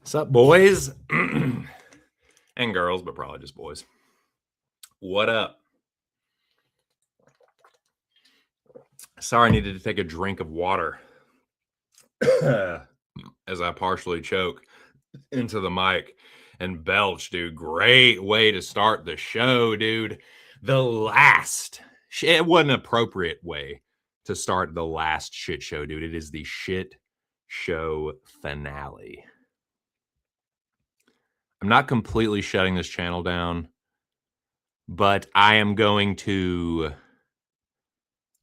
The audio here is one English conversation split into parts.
What's up, boys and girls, but probably just boys? What up? Sorry, I needed to take a drink of water as I partially choke into the mic and belch, dude. Great way to start the show, dude. It wasn't an appropriate way to start the last shit show, dude. It is the shit show finale. I'm not completely shutting this channel down, but I am going to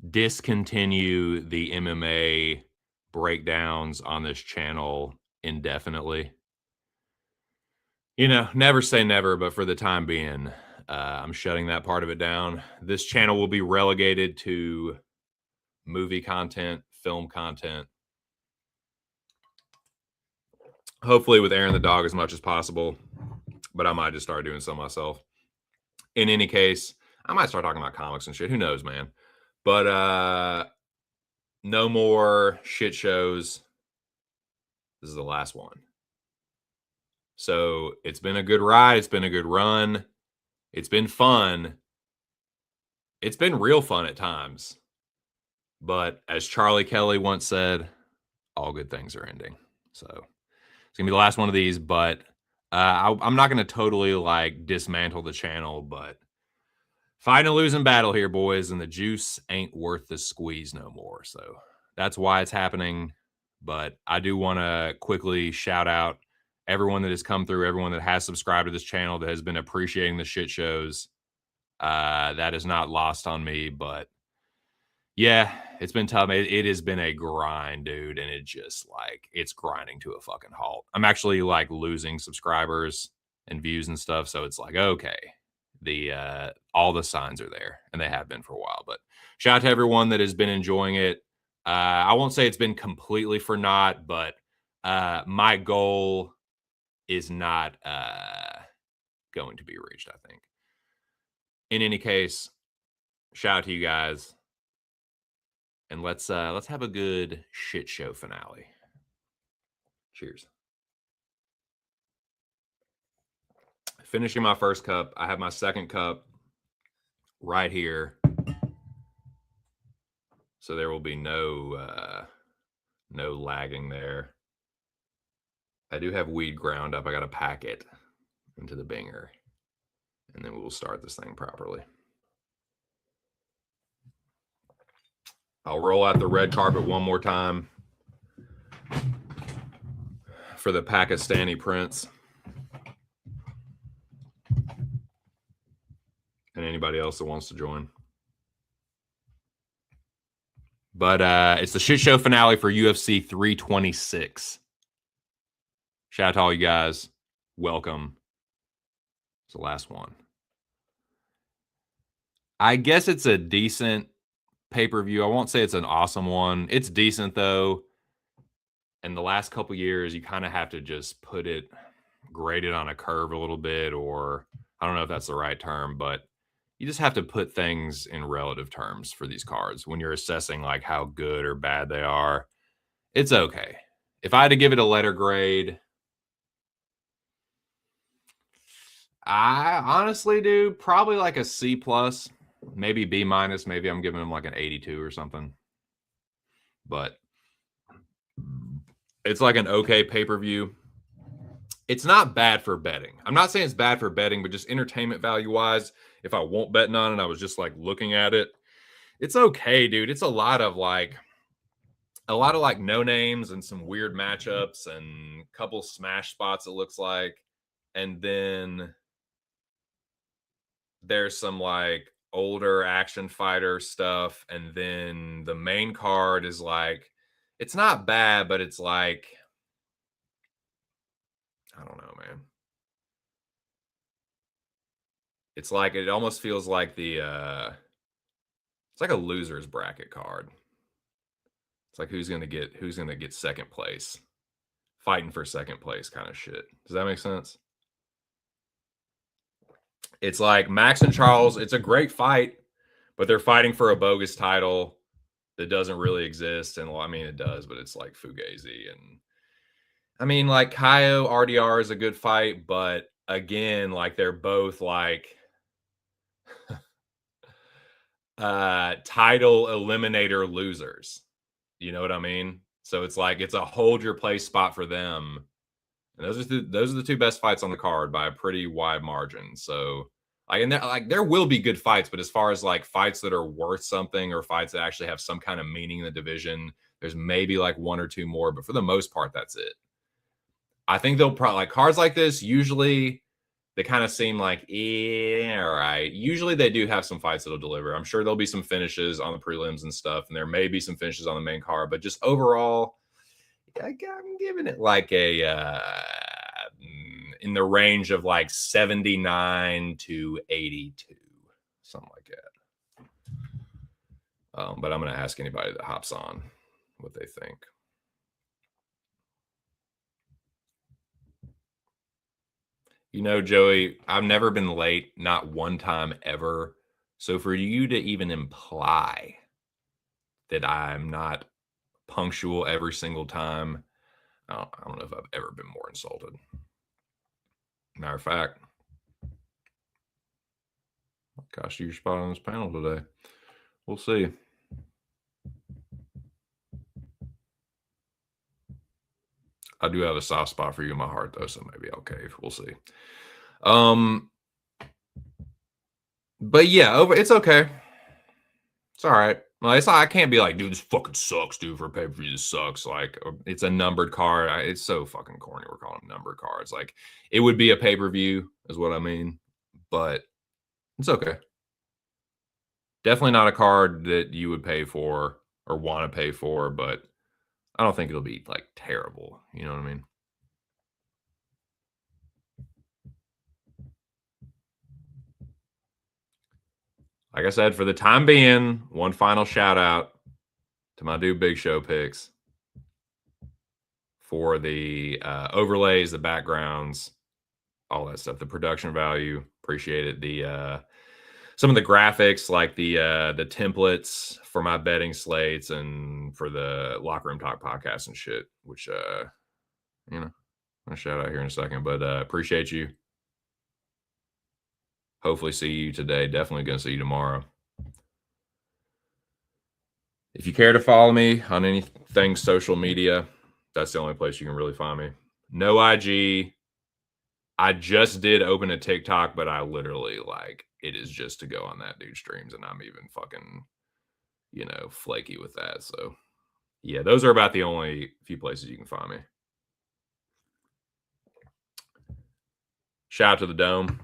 discontinue the MMA breakdowns on this channel indefinitely. You know, never say never, but for the time being, I'm shutting that part of it down. This channel will be relegated to movie content, film content. Hopefully with Aaron the dog as much as possible, but I might just start doing some myself. In any case, I might start talking about comics and shit. Who knows, man? But no more shit shows. This is the last one. So it's been a good ride. It's been a good run. It's been fun. It's been real fun at times. But as Charlie Kelly once said, all good things are ending. So it's going to be the last one of these. But I'm not going to totally like dismantle the channel. But fighting a losing battle here, boys. And the juice ain't worth the squeeze no more. So that's why it's happening. But I do want to quickly shout out everyone that has come through, everyone that has subscribed to this channel, that has been appreciating the shit shows. That is not lost on me, but yeah, it's been tough. It has been a grind, dude, and it just like it's grinding to a fucking halt. I'm actually like losing subscribers and views and stuff, so it's like okay, all the signs are there, and they have been for a while. But shout out to everyone that has been enjoying it. I won't say it's been completely for naught, but my goal is not going to be reached, I think. In any case, shout out to you guys, and let's have a good shit show finale. Cheers. Finishing my first cup. I have my second cup right here, so there will be no lagging there. I do have weed ground up. I got to pack it into the binger, and then we will start this thing properly. I'll roll out the red carpet one more time for the Pakistani prince and anybody else that wants to join. But it's the shit show finale for UFC 326. Shout out to all you guys. Welcome. It's the last one. I guess it's a decent pay-per-view. I won't say it's an awesome one. It's decent, though. And the last couple years, you kind of have to just grade it on a curve a little bit, or I don't know if that's the right term, but you just have to put things in relative terms for these cards when you're assessing like how good or bad they are. It's okay. If I had to give it a letter grade, I honestly do probably like a C plus, maybe B minus. Maybe I'm giving them like an 82 or something. But it's like an okay pay-per-view. It's not bad for betting. I'm not saying it's bad for betting, but just entertainment value wise, if I won't betting on it, I was just like looking at it. It's okay, dude. It's a lot of like no names and some weird matchups and a couple smash spots, it looks like. And then there's some like older action fighter stuff. And then the main card is like, it's not bad, but it's like, I don't know, man. It's like, it almost feels like it's like a loser's bracket card. It's like who's gonna get second place, fighting for second place kind of shit. Does that make sense? It's like Max and Charles. It's a great fight, but they're fighting for a bogus title that doesn't really exist. And well, I mean, it does, but it's like Fugazi, and I mean, like Kaio RDR is a good fight, but again, like they're both like title eliminator losers. You know what I mean? So it's like it's a hold your place spot for them. And those are the two best fights on the card by a pretty wide margin. So there will be good fights, but as far as like fights that are worth something or fights that actually have some kind of meaning in the division, there's maybe like one or two more, but for the most part, that's it. I think they'll probably like cards like this. Usually, they kind of seem like, all right. Usually, they do have some fights that'll deliver. I'm sure there'll be some finishes on the prelims and stuff, and there may be some finishes on the main card. But just overall, I'm giving it like a in the range of like 79 to 82, something like that. But I'm going to ask anybody that hops on what they think. You know, Joey, I've never been late, not one time ever. So for you to even imply that I'm not punctual every single time, I don't know if I've ever been more insulted. Matter of fact, gosh, you're spot on this panel today. We'll see. I do have a soft spot for you in my heart, though, so maybe I'll cave. We'll see. But yeah, it's okay. It's all right. Well, I can't be like, dude, this fucking sucks, dude. For a pay per view, this sucks. Like, it's a numbered card. It's so fucking corny. We're calling them numbered cards. Like, it would be a pay per view, is what I mean. But it's okay. Definitely not a card that you would pay for or want to pay for. But I don't think it'll be like terrible. You know what I mean? Like I said, for the time being, one final shout out to my dude Big Show Picks for the overlays, the backgrounds, all that stuff, the production value. Appreciate it. The some of the graphics, like the templates for my betting slates and for the Locker Room Talk podcast and shit, which you know, I'll shout out here in a second. But appreciate you. Hopefully see you today. Definitely gonna see you tomorrow. If you care to follow me on anything social media, that's the only place you can really find me. No IG. I just did open a TikTok, but I literally like it is just to go on that dude's streams, and I'm even fucking, flaky with that. So yeah, those are about the only few places you can find me. Shout out to the Dome.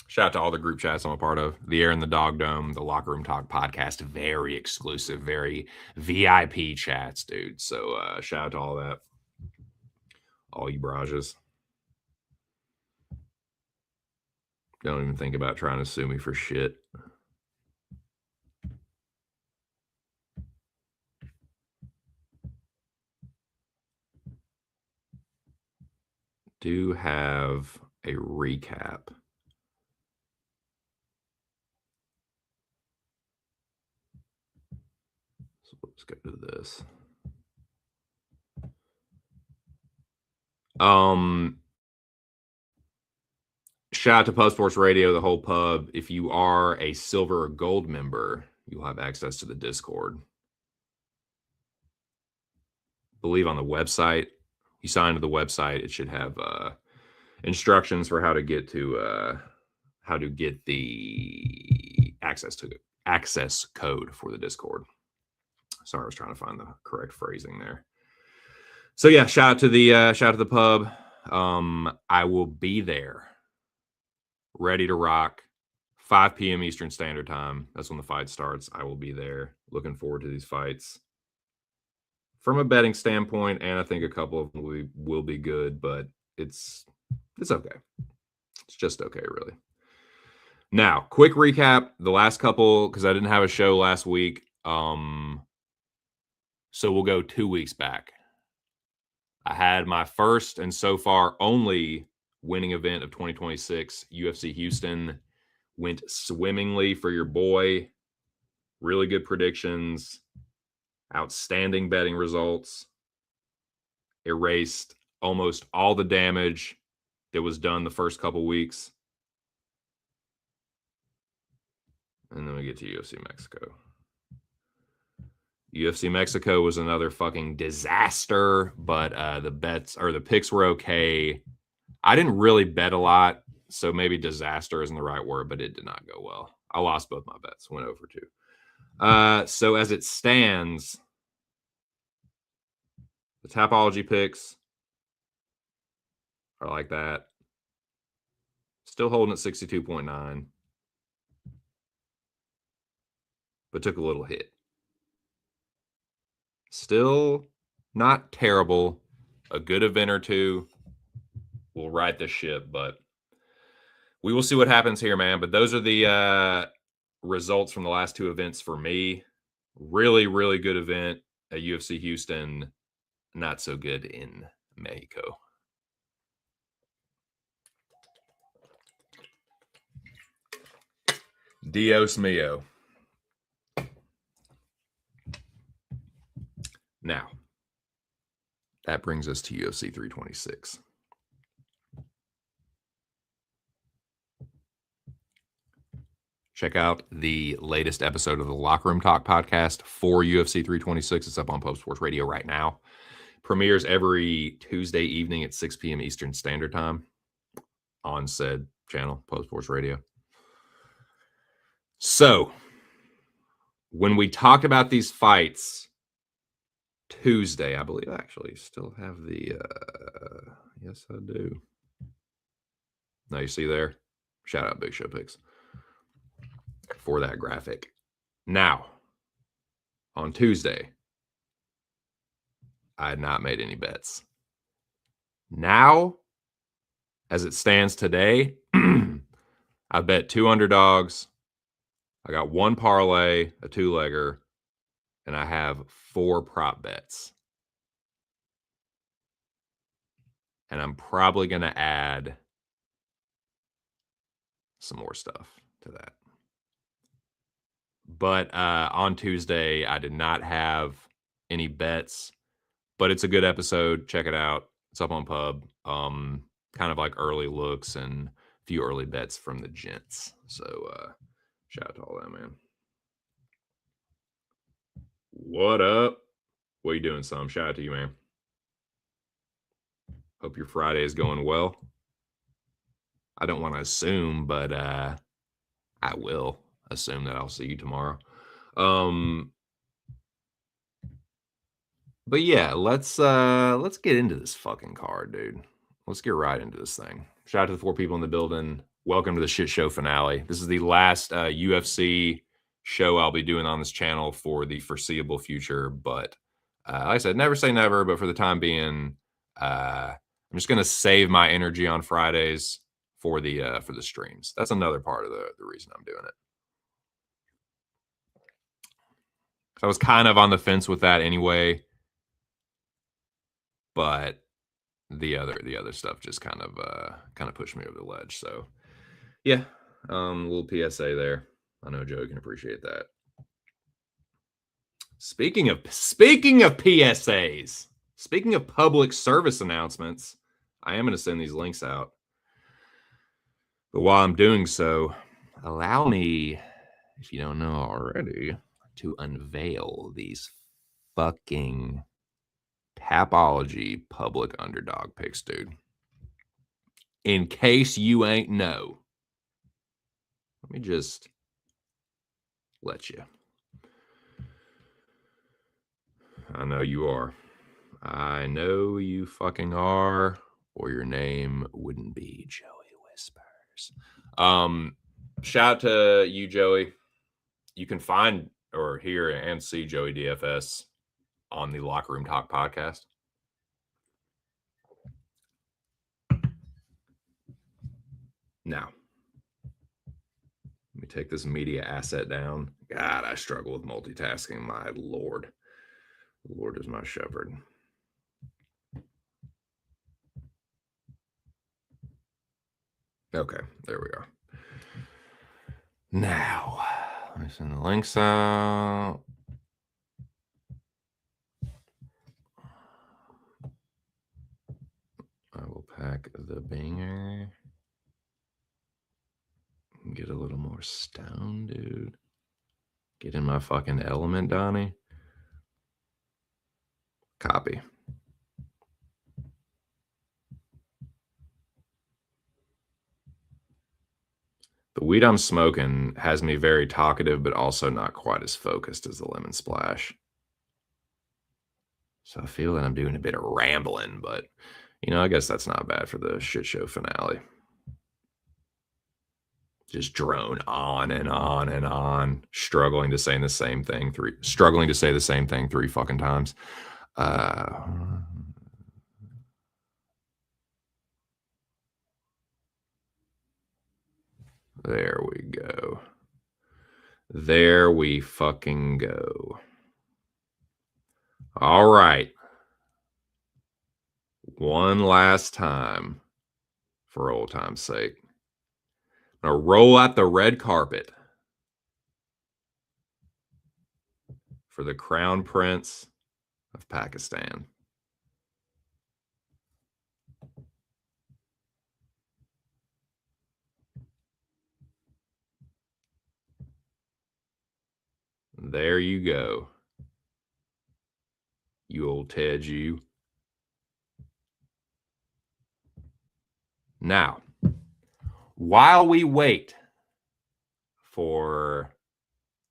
Shout out to all the group chats I'm a part of. The Air and the Dog Dome, the Locker Room Talk podcast, very exclusive, very VIP chats, dude. So shout out to all that. All you barrages. Don't even think about trying to sue me for shit. Do have a recap. So let's go to this. Shout out to Pub Sports Radio, the whole pub. If you are a silver or gold member, you'll have access to the Discord. I believe on the website, you sign to the website, it should have instructions for how to get the access code for the Discord. Sorry, I was trying to find the correct phrasing there. So yeah, shout out to the pub. I will be there, ready to rock. 5 p.m. Eastern Standard Time. That's when the fight starts. I will be there. Looking forward to these fights. From a betting standpoint, and I think a couple of them will be good, but it's okay. It's just okay, really. Now, quick recap. The last couple, because I didn't have a show last week. So we'll go 2 weeks back. I had my first and so far only winning event of 2026, UFC Houston. Went swimmingly for your boy. Really good predictions. Outstanding betting results. erased almost all the damage that was done the first couple weeks. And then we get to UFC Mexico. UFC Mexico was another fucking disaster, but the picks were okay. I didn't really bet a lot, so maybe disaster isn't the right word, but it did not go well. I lost both my bets, went over 2. So as it stands, the Tapology picks are like that. Still holding at 62.9, but took a little hit. Still not terrible. A good event or two will right the ship, but we will see what happens here, man. But those are the results from the last 2 events for me. Really, really good event at UFC Houston. Not so good in Mexico. Dios mio. Now, that brings us to UFC 326. Check out the latest episode of the Locker Room Talk podcast for UFC 326. It's up on Pub Sports Radio right now. Premieres every Tuesday evening at 6 p.m. Eastern Standard Time on said channel, Pub Sports Radio. So, when we talked about these fights Tuesday, I believe I actually still have the, yes, I do. Now you see there, shout out Big Show Picks for that graphic. Now, on Tuesday, I had not made any bets. Now, as it stands today, I bet 2 underdogs. I got 1 parlay, a 2-legger, and I have 4 prop bets. And I'm probably going to add some more stuff to that. But on Tuesday, I did not have any bets, but it's a good episode. Check it out. It's up on Pub. Kind of like early looks and a few early bets from the gents. So shout out to all that, man. What up? What are you doing, Sam? Shout out to you, man. Hope your Friday is going well. I don't want to assume, but I will assume that I'll see you tomorrow. But yeah, let's get into this fucking card, dude. Let's get right into this thing. Shout out to the 4 people in the building. Welcome to the shit show finale. This is the last UFC show I'll be doing on this channel for the foreseeable future. But like I said, never say never. But for the time being, I'm just gonna save my energy on Fridays for the streams. That's another part of the reason I'm doing it. I was kind of on the fence with that anyway, but the other stuff just kind of pushed me over the ledge. So yeah, a little PSA there. I know Joe can appreciate that. Speaking of PSAs, speaking of public service announcements, I am going to send these links out. But while I'm doing so, allow me, if you don't know already, to unveil these fucking Tapology public underdog picks, dude. In case you ain't know, let me just let you. I know you are. I know you fucking are, or your name wouldn't be Joey Whispers. Shout out to you, Joey. You can find or hear and see Joey DFS on the Locker Room Talk podcast. Now, let me take this media asset down. God, I struggle with multitasking. My Lord. The Lord is my shepherd. Okay, there we are. Now, let me send the links out. Pack the banger. Get a little more stoned, dude. Get in my fucking element, Donnie. Copy. The weed I'm smoking has me very talkative, but also not quite as focused as the lemon splash. So I feel that I'm doing a bit of rambling, but I guess that's not bad for the shit show finale. Just drone on and on and on, struggling to say the same thing three fucking times. There we go. There we fucking go. All right. One last time, for old time's sake. I'm going to roll out the red carpet for the Crown Prince of Pakistan. There you go. You old Ted, you. Now, while we wait for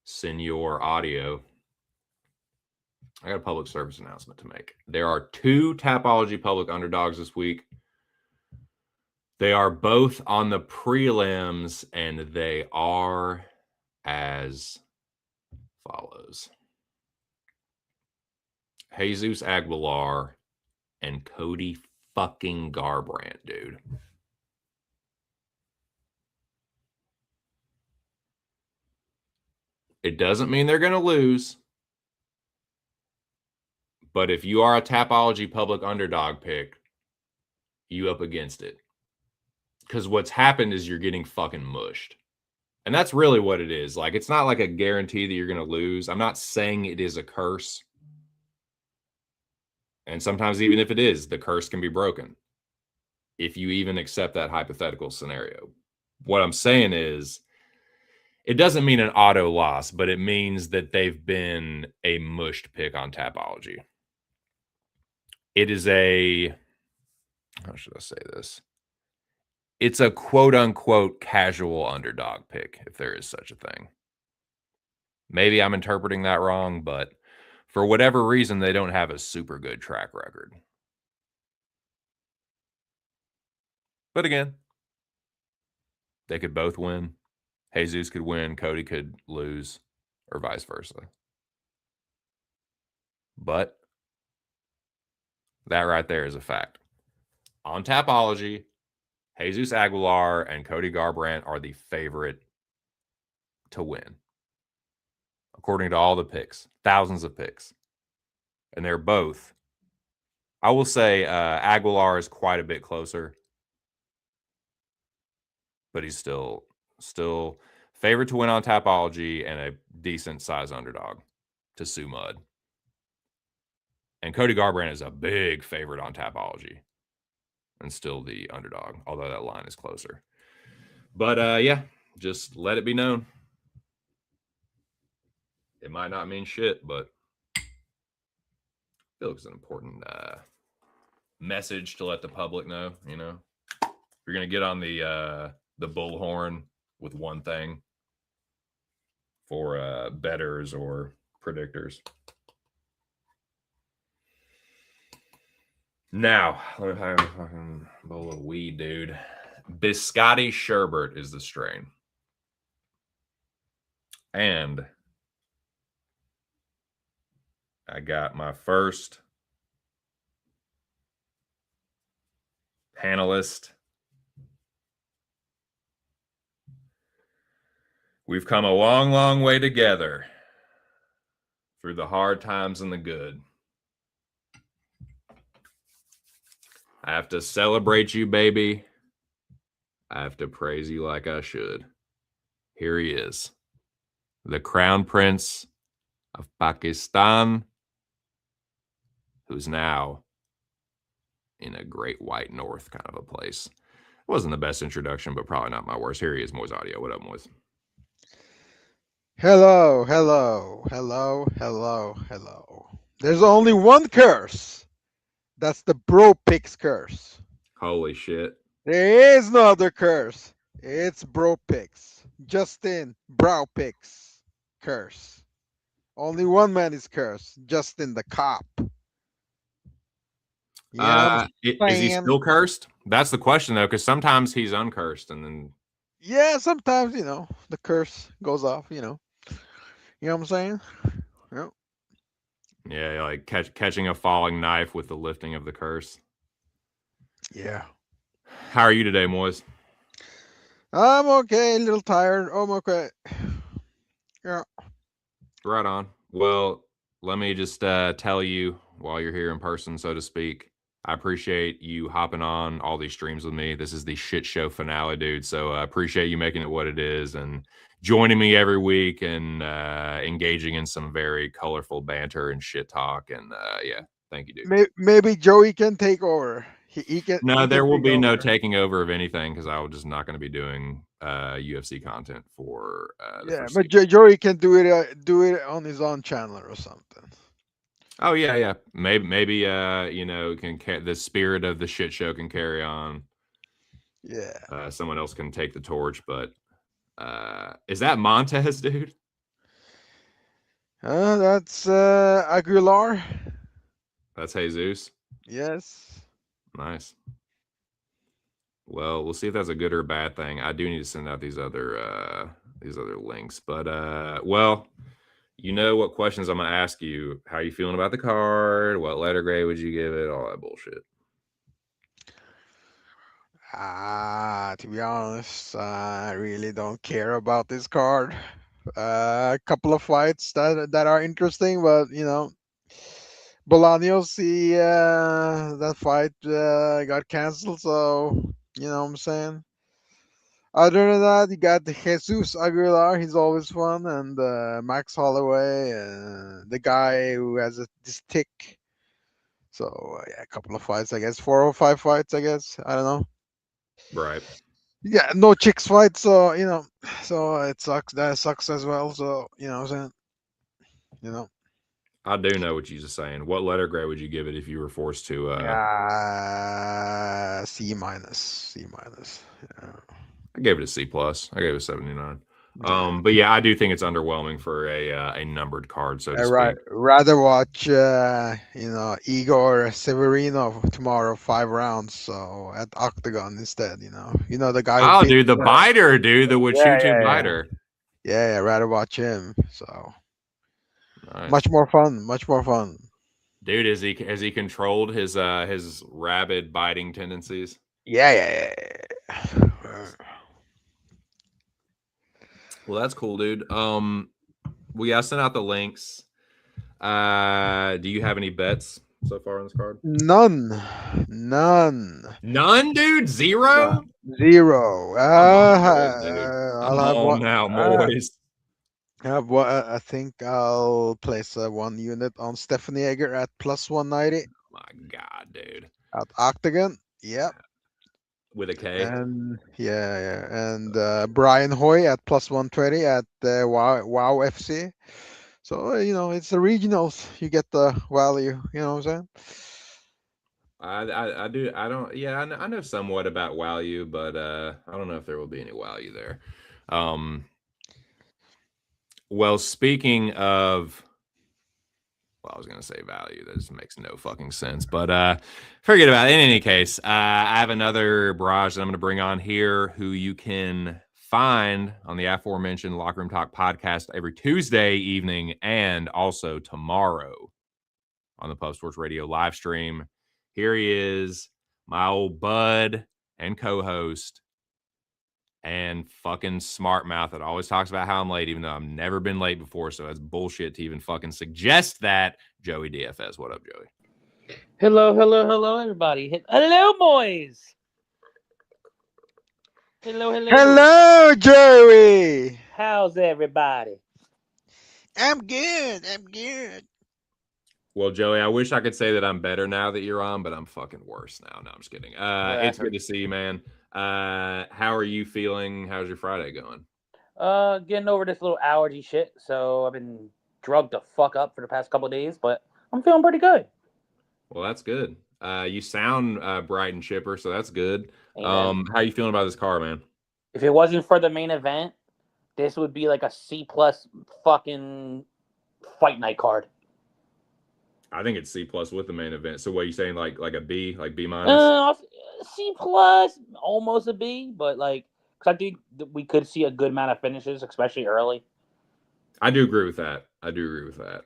Senor Audio, I got a public service announcement to make. There are 2 Tapology public underdogs this week. They are both on the prelims, and they are as follows. Jesus Aguilar and Cody fucking Garbrandt, dude. It doesn't mean they're going to lose. But if you are a Tapology public underdog pick, you up against it. Because what's happened is you're getting fucking mushed. And that's really what it is. Like, it's not like a guarantee that you're going to lose. I'm not saying it is a curse. And sometimes even if it is, the curse can be broken. If you even accept that hypothetical scenario. What I'm saying is, it doesn't mean an auto loss, but it means that they've been a mushed pick on Tapology. It is how should I say this? It's a quote-unquote casual underdog pick, if there is such a thing. Maybe I'm interpreting that wrong, but for whatever reason, they don't have a super good track record. But again, they could both win. Jesus could win, Cody could lose, or vice versa. But that right there is a fact. On Tapology, Jesus Aguilar and Cody Garbrandt are the favorite to win, according to all the picks, thousands of picks. And they're both, I will say Aguilar is quite a bit closer, but he's still favored to win on Tapology and a decent size underdog to Sue Mud. And Cody Garbrandt is a big favorite on Tapology and still the underdog, although that line is closer. But yeah, just let it be known. It might not mean shit, but I feel like it's an important message to let the public know, If you're going to get on the bullhorn with one thing for bettors or predictors. Now, let me have a fucking bowl of weed, dude. Biscotti Sherbet is the strain. And I got my first panelist. We've come a long, long way together through the hard times and the good. I have to celebrate you, baby. I have to praise you like I should. Here he is, the Crown Prince of Pakistan, who's now in a great white north kind of a place. Wasn't the best introduction, but probably not my worst. Here he is, Moiz Audio. What up, Moiz? Hello, hello, hello, hello, hello. There's only one curse. That's the bro picks curse. Holy shit. There is no other curse. It's bro picks. Justin brow picks curse. Only one man is cursed. Justin the cop. You know what I'm Is he saying? still cursed? That's the question though, because sometimes he's uncursed, and then Yeah, sometimes the curse goes off. You know what I'm saying? Yeah. yeah, like catching a falling knife with the lifting of the curse. Yeah. How are you today, Moiz? I'm okay. A little tired. I'm okay. Yeah. Right on. Well, let me just tell you while you're here in person, so to speak. I appreciate you hopping on all these streams with me. This is the shit show finale, dude. So I appreciate you making it what it is and joining me every week and engaging in some very colorful banter and shit talk. And yeah, thank you, dude. Maybe Joey can take over. He can No, he can there will take be no over. taking over of anything because I'm just not going to be doing UFC content for the Yeah, but foreseeable. Joey can do it on his own channel or something. Oh yeah, yeah. Maybe the spirit of the shit show can carry on. Yeah. Someone else can take the torch, but is that Montez, dude? That's Aguilar. That's Jesus. Yes. Nice. Well, we'll see if that's a good or a bad thing. I do need to send out these other links, but well, you know what questions I'm gonna ask you. How you feeling about the card? What letter grade would you give it? All that bullshit. To be honest, I really don't care about this card. A couple of fights that are interesting, but Bolaños, that fight got canceled, so you know what I'm saying. Other than that, you got the Jesus Aguilar. He's always fun, and Max Holloway, the guy who has this tick. So yeah, a couple of fights, I guess, 4 or 5 fights, I guess. I don't know. Right. Yeah, no chicks fights, so so it sucks. That sucks as well. So what I'm saying. You know. I do know what you're just saying. What letter grade would you give it if you were forced to C minus. C minus. Yeah. I gave it a C plus. I gave it a 79. Yeah. But yeah, I do think it's underwhelming for a numbered card, so I to speak. rather watch Igor Severino tomorrow 5 rounds so at Octagon instead. The guy who Oh, beat. dude, the biter, dude, the Yeah, Wachuchu yeah, yeah, biter. yeah, yeah. Rather watch him. So much Nice. more fun. Much more fun. Dude, has he controlled his rabid biting tendencies? Yeah, yeah, yeah. Nice. Well, that's cool, dude. I sent out the links. Do you have any bets so far on this card? None, none, None, dude. none. Zero. Zero. Come on, boys, dude. I'll Come have on one. now, boys. I think I'll place one unit on Stephanie Egger at plus 190 My God, dude. at Octagon. Yep. With a K. And yeah, yeah. And Brian Hoy at plus 120 at Wow FC. So, it's the regionals. You get the value. You know what I'm saying? I do I don't yeah I know somewhat about value, but I don't know if there will be any value there. Um, well, speaking of, well, I was gonna say value. That just makes no fucking sense. But forget about it. In any case, I have another barrage that I'm gonna bring on here, who you can find on the aforementioned Locker Room Talk podcast every Tuesday evening, and also tomorrow on the Pub Sports Radio live stream. Here he is, my old bud and co-host and fucking smart mouth that always talks about how I'm late, even though I've never been late before. So that's bullshit to even fucking suggest that. Joey DFS. What up, Joey? Hello, hello, hello, everybody. Hello, Moiz. Hello, hello. Hello, Joey. How's everybody? I'm good. I'm good. Well, Joey, I wish I could say that I'm better now that you're on, but I'm fucking worse now. No, I'm just kidding. It's good to see you, man. How are you feeling? How's your Friday going? Getting over this little allergy shit. So I've been drugged the fuck up for the past couple of days, but I'm feeling pretty good. Well, that's good. You sound bright and chipper, so that's good. Amen. How you feeling about this car, man? If it wasn't for the main event, this would be like a C+ fucking fight night card. I think it's C+ with the main event. So what are you saying, like a B, like B minus? C+, almost a B, but like, because I think we could see a good amount of finishes, especially early. I do agree with that.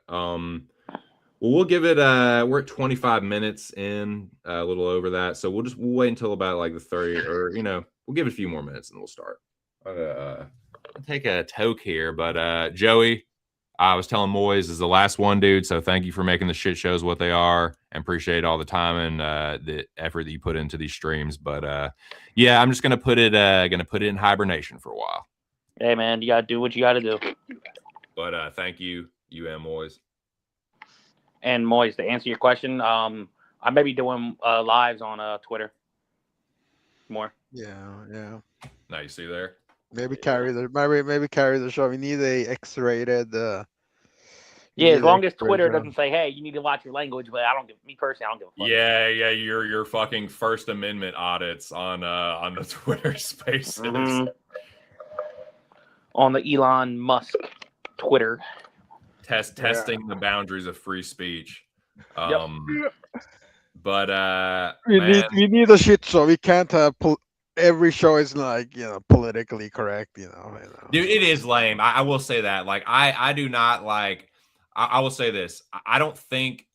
Well, we'll give it. We're at 25 minutes in, a little over that, so we'll wait until about like the 30, or we'll give it a few more minutes and we'll start. I'll take a toke here, but Joey, I was telling Moiz is the last one, dude. So thank you for making the shit shows what they are, and appreciate all the time and the effort that you put into these streams. But yeah, I'm just gonna put it in hibernation for a while. Hey man, you gotta do what you gotta do. But thank you, and Moiz. And Moiz, to answer your question, I may be doing lives on Twitter more. Yeah. Now you see there. Maybe carry the show. We need a X-rated. Yeah, as long as Twitter doesn't say, "Hey, you need to watch your language," but I don't give a fuck. Yeah, your fucking First Amendment audits on the Twitter Spaces. Mm-hmm. On the Elon Musk Twitter. Testing the boundaries of free speech. Yep. But we need a shit show. We can't every show is like politically correct. Dude, it is lame. I will say that. Like I do not like. I will say this. I don't think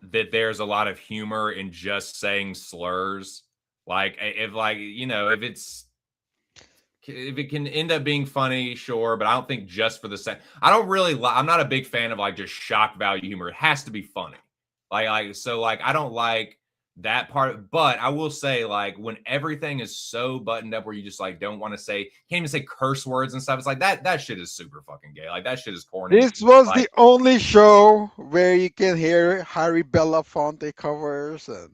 that there's a lot of humor in just saying slurs. Like if it can end up being funny, sure, but I don't think just for the sake. I'm not a big fan of like just shock value humor. It has to be funny. I don't like that part. But I will say, like, when everything is so buttoned up where you just like don't want to say, can't even say curse words and stuff. It's like that shit is super fucking gay. Like that shit is corny. This was the only show where you can hear Harry Belafonte covers and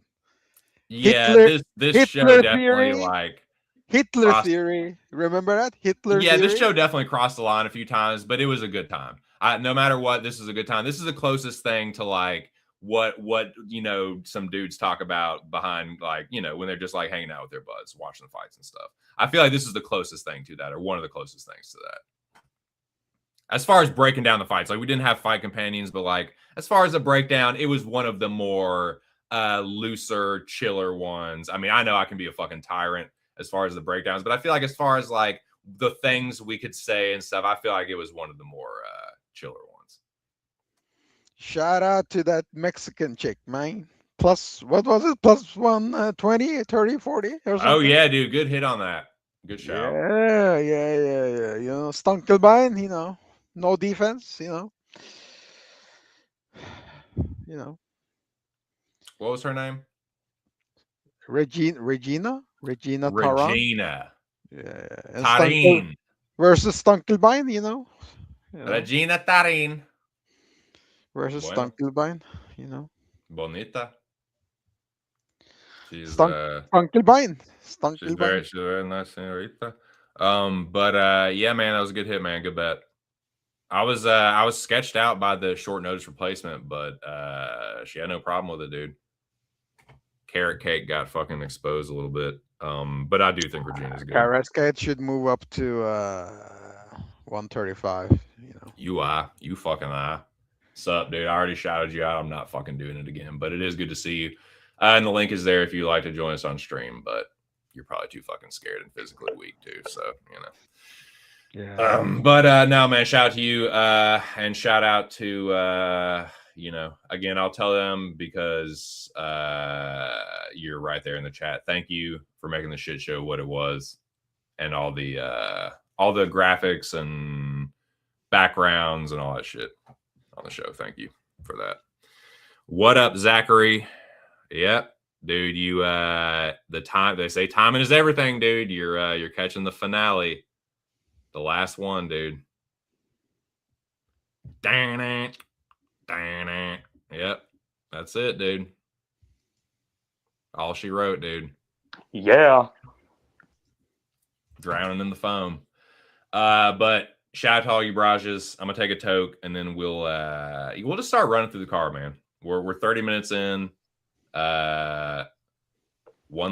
Hitler, this show definitely theory. like. Hitler theory. Remember that? Hitler theory? This show definitely crossed the line a few times, but it was a good time. No matter what, this is a good time. This is the closest thing to like what some dudes talk about behind like, when they're just like hanging out with their buds, watching the fights and stuff. I feel like this is the closest thing to that, or one of the closest things to that. As far as breaking down the fights, like we didn't have fight companions, but like as far as a breakdown, it was one of the more looser, chiller ones. I mean, I know I can be a fucking tyrant as far as the breakdowns, but I feel like as far as like the things we could say and stuff, I feel like it was one of the more chiller ones. Shout out to that Mexican chick, man. Plus, what was it? Plus 120, 30, 40 or something? Oh, yeah, dude. Good hit on that. Good shout. Yeah. Stunkelbein, no defense, What was her name? Regina Taran. Regina. Yeah. Tarin. Versus Stunkelbein, Regina Tarin. Versus Stunkelbein, Bonita. She's Stunkelbein. She's very nice señorita. But yeah, man, that was a good hit, man. Good bet. I was sketched out by the short notice replacement, but she had no problem with it, dude. Carrot Cake got fucking exposed a little bit. But I do think Regina's good. Carrot Cake should move up to 135. You fucking lie. Sup, dude? I already shouted you out. I'm not fucking doing it again. But it is good to see you. And the link is there if you'd like to join us on stream. But you're probably too fucking scared and physically weak too. So Yeah. But no, man, shout out to you. And shout out to again, I'll tell them because you're right there in the chat. Thank you for making the shit show what it was, and all the graphics and backgrounds and all that shit on the show. Thank you for that. What up, Zachary? Yep, dude. You the time they say timing is everything, dude. You're catching the finale, the last one, dude. Damn it. Yep. That's it, dude. All she wrote, dude. Yeah. Drowning in the foam. But shout out to all you barrages. I'm gonna take a toke, and then we'll just start running through the car, man. We're 30 minutes in. One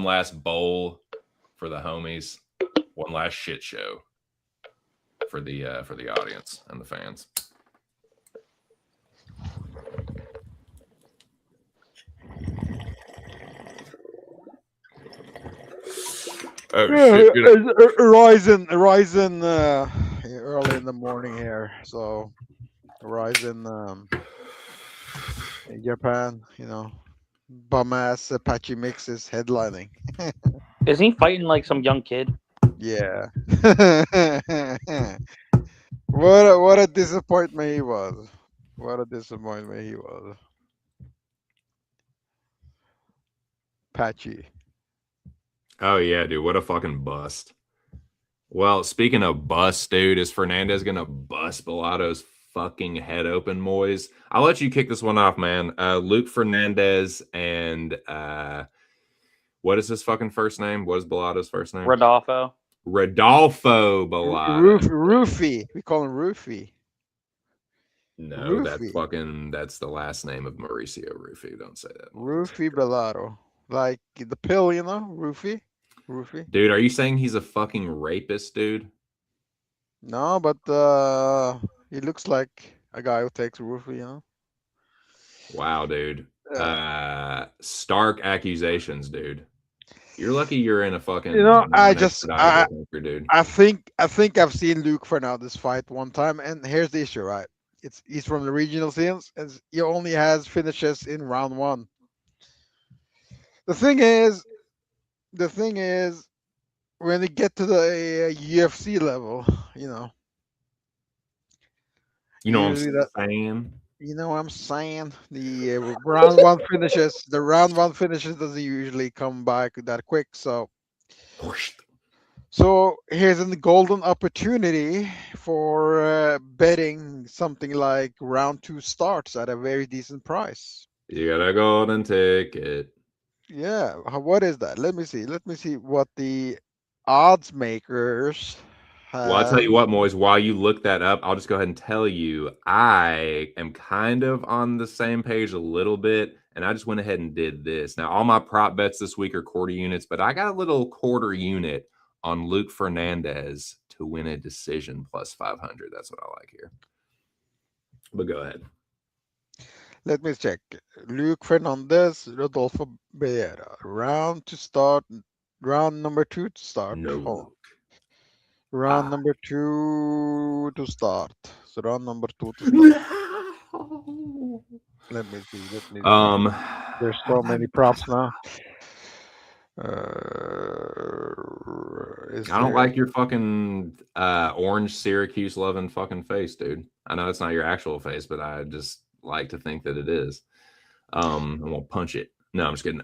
last bowl for the homies. One last shit show for the audience and the fans. Oh shit! Horizon, early in the morning here. So Horizon, in Japan, bum ass Apache mixes headlining. Is he fighting like some young kid? Yeah. What a disappointment he was. What a disappointment he was. Patchy. Oh yeah, dude! What a fucking bust. Well, speaking of bust, dude, is Fernandez gonna bust Bellato's fucking head open, Moiz? I'll let you kick this one off, man. Luke Fernandez and what is his fucking first name? What is Bellato's first name? Rodolfo. Rodolfo Bellato. Roofy. We call him Roofy. No, Roofy. that's the last name of Mauricio Rufy. Don't say that. Roofy Bellato. Like the pill, Roofy. Roofy. Dude, are you saying he's a fucking rapist, dude? No, but he looks like a guy who takes Roofy, Wow, dude. Stark accusations, dude. You're lucky you're in a fucking country, dude. I think I've seen Luke Fernandez fight one time, and here's the issue, right? He's from the regional scenes, and he only has finishes in round one. The thing is, when you get to the UFC level, You know what I'm saying? You know what I'm saying? The round one finishes. The round one finishes doesn't usually come back that quick. So here's a golden opportunity for betting something like round two starts at a very decent price. You got a golden ticket. Yeah. What is that? Let me see what the odds makers. Well, I'll tell you what, Moiz, while you look that up, I'll just go ahead and tell you I am kind of on the same page a little bit, and I just went ahead and did this. Now, all my prop bets this week are quarter units, but I got a little quarter unit on Luke Fernandez to win a decision plus 500. That's what I like here. But go ahead. Let me check. Luke Fernandez, Rodolfo Beera. Round number two to start. No, Luke. Round number two to start. So round number two to start. Let me see. There's so many props now. I don't like your fucking orange Syracuse loving fucking face, dude. I know it's not your actual face, but I just like to think that it is. I'm gonna punch it. No, I'm just kidding.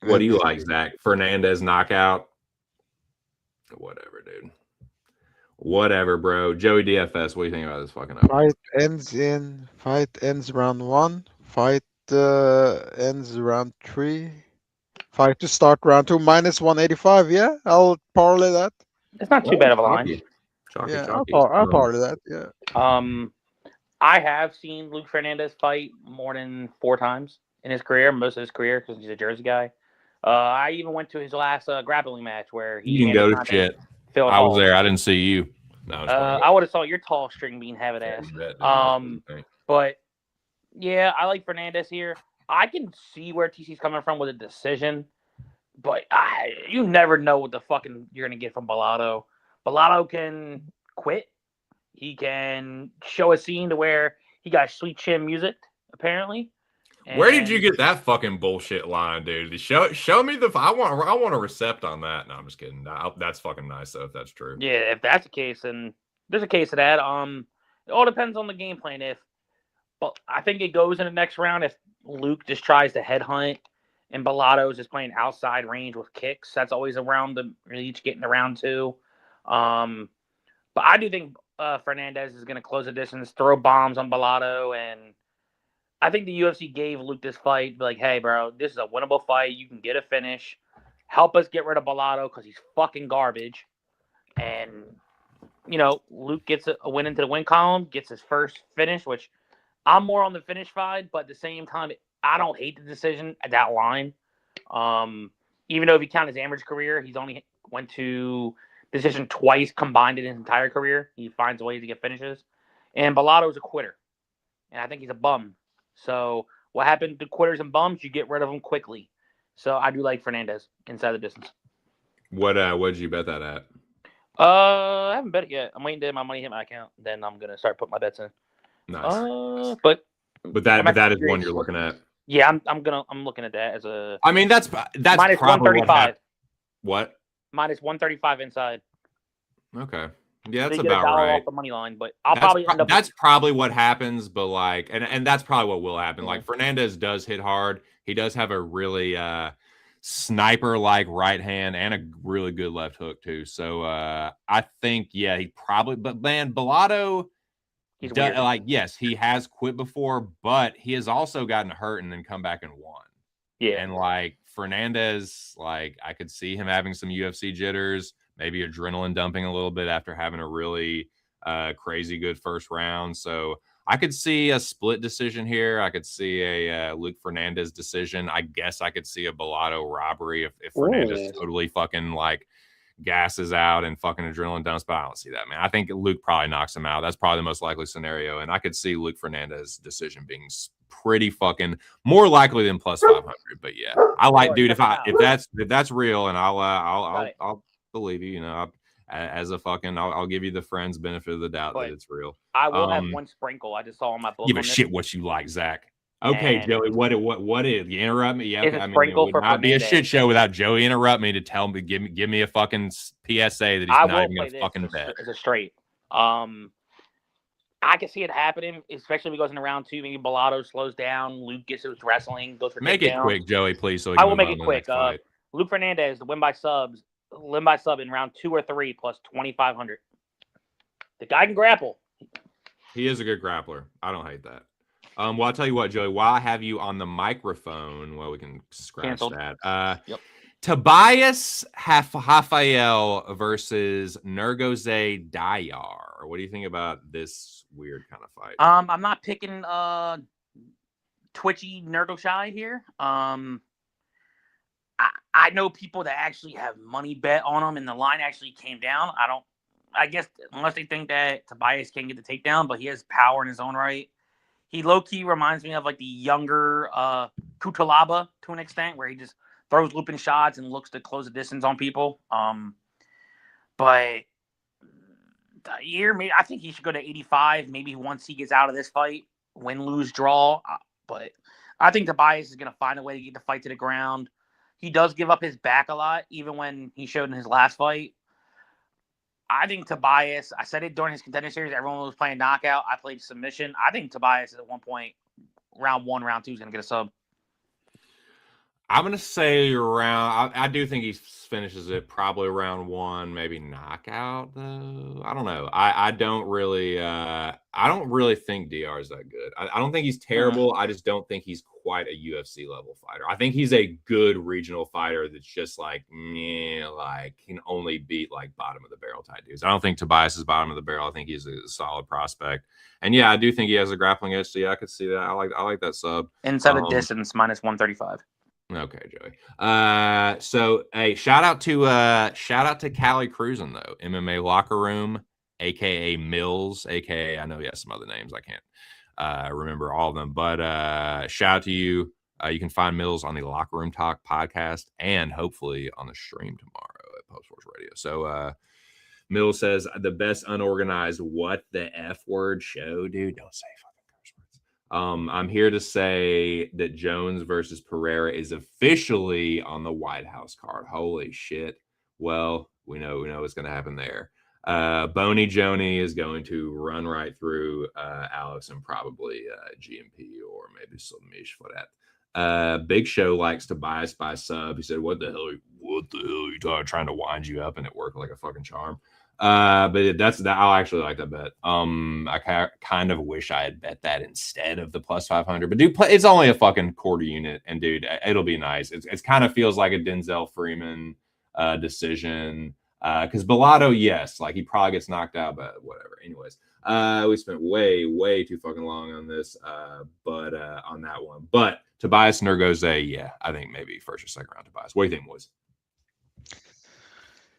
What do you like, Zach? Fernandez knockout? Whatever, dude. Whatever, bro. Joey DFS, what do you think about this fucking open? Fight ends round one. Fight ends round three. Fight to start round two minus 185. Yeah, I'll parlay that. It's not too bad of a line. Chalky. I'll parlay that. Yeah. I have seen Luke Fernandez fight more than 4 times in his career, most of his career, because he's a Jersey guy. I even went to his last grappling match where he can go to shit. I was there. I didn't see you. No, I would have saw your tall string being have it ass. But yeah, I like Fernandez here. I can see where TC's coming from with a decision, but you never know what the fucking you're gonna get from Bellato. Bellato can quit. He can show a scene to where he got sweet chin music, apparently. Where did you get that fucking bullshit line, dude? Show me the. I want a recept on that. No, I'm just kidding. That's fucking nice though, if that's true. Yeah, if that's the case, then there's a case of that. It all depends on the game plan. But I think it goes in the next round if Luke just tries to headhunt and Bellato's just playing outside range with kicks. That's always around the each getting around two. But I do think Fernandez is going to close the distance, throw bombs on Bellato, and I think the UFC gave Luke this fight. Like, hey, bro, this is a winnable fight. You can get a finish. Help us get rid of Bellato because he's fucking garbage. And, Luke gets a win into the win column, gets his first finish, which I'm more on the finish side, but at the same time, I don't hate the decision at that line. Even though if you count his amateur career, he's only went to decision twice combined in his entire career. He finds ways to get finishes. And Bellato's a quitter. And I think he's a bum. So what happened to quitters and bums? You get rid of them quickly. So I do like Fernandez inside the distance. What did you bet that at? I haven't bet it yet. I'm waiting to my money hit my account. Then I'm gonna start putting my bets in. Nice. But that is one you're looking at. Yeah, I'm looking at that as a. I mean, that's minus probably 135. What? Minus 135 inside. Okay. Yeah, that's they about right. Off the money line, but I'll probably end up. That's probably what happens, but and that's probably what will happen. Like Fernandez does hit hard. He does have a really sniper-like right hand and a really good left hook too. So I think he probably. But man, Bellato, yes, he has quit before, but he has also gotten hurt and then come back and won. Yeah, and Fernandez, I could see him having some UFC jitters. Maybe adrenaline dumping a little bit after having a really crazy good first round. So I could see a split decision here. I could see a Luke Fernandez decision. I guess I could see a Bellato robbery if Fernandez totally fucking gasses out and fucking adrenaline dumps. But I don't see that, man. I think Luke probably knocks him out. That's probably the most likely scenario. And I could see Luke Fernandez decision being pretty fucking more likely than plus 500. But yeah, I like, dude. If that's real, and I'll believe you. As a fucking, I'll give you the friend's benefit of the doubt that it's real. I will have one sprinkle. I just saw on my book. Give a shit what you like, Zach. Okay, and Joey. What is? You interrupt me? Yeah. I mean, it would not be a shit show without Joey interrupt me to tell me, give me a fucking PSA that he's not even gonna fucking bet. It's a straight. I can see it happening, especially if he goes into round 2. Maybe Bellato slows down. Luke gets his wrestling, goes for make it quick, Joey, please. So I will make it quick. Luke Fernandez, the win by sub in round 2 or 3 plus 2,500. The guy can grapple. He is a good grappler. I don't hate that. Well, I'll tell you what, Joey. While I have you on the microphone, we can scratch that. Yep. Tobias Rafael versus Nergoze Dayar. What do you think about this weird kind of fight? I'm not picking twitchy Nergoze here. I know people that actually have money bet on him, and the line actually came down. I guess unless they think that Tobias can't get the takedown, but he has power in his own right. He low-key reminds me of the younger Kutalaba to an extent, where he just throws looping shots and looks to close the distance on people. But I think he should go to 85, maybe once he gets out of this fight, win, lose, draw. But I think Tobias is going to find a way to get the fight to the ground. He does give up his back a lot, even when he showed in his last fight. I think Tobias, I said it during his contender series, everyone was playing knockout. I played submission. I think Tobias at one point, round 1, round 2 is going to get a sub. I'm going to say I do think he finishes it probably round 1, maybe knockout though. I don't know. I don't really think DR is that good. I don't think he's terrible. I just don't think he's quite a UFC level fighter. I think he's a good regional fighter that's just can only beat bottom of the barrel type dudes. I don't think Tobias is bottom of the barrel. I think he's a solid prospect. And yeah, I do think he has a grappling edge. So yeah, I could see that. I like that sub. Inside the distance, minus 135. Okay, Joey. So hey, shout out to Cali Cruisin' though, MMA Locker Room, aka Mills, aka I know he has some other names. I can't remember all of them, but shout out to you. You can find Mills on the Locker Room Talk podcast and hopefully on the stream tomorrow at Post Force Radio. So Mills says the best unorganized what the F word show, dude. Don't say fucking curse words. I'm here to say that Jones versus Pereira is officially on the White House card. Holy shit. Well, we know what's going to happen there. Boney Joni is going to run right through Alex and probably GMP or maybe some Mish for that. Big Show likes Tobias by sub. He said, "What the hell? What the hell are you talking? Trying to wind you up?" And it worked like a fucking charm. But that's that. I'll actually like that bet. I kind of wish I had bet that instead of the plus 500. But dude, it's only a fucking quarter unit, and dude, it'll be nice. It kind of feels like a Denzel Freeman decision. Because Bellotto, yes, like he probably gets knocked out, but whatever. Anyways, we spent way too fucking long on this, but on that one. But Tobias Nurgoze, yeah, I think maybe first or second round Tobias. What do you think, Moiz?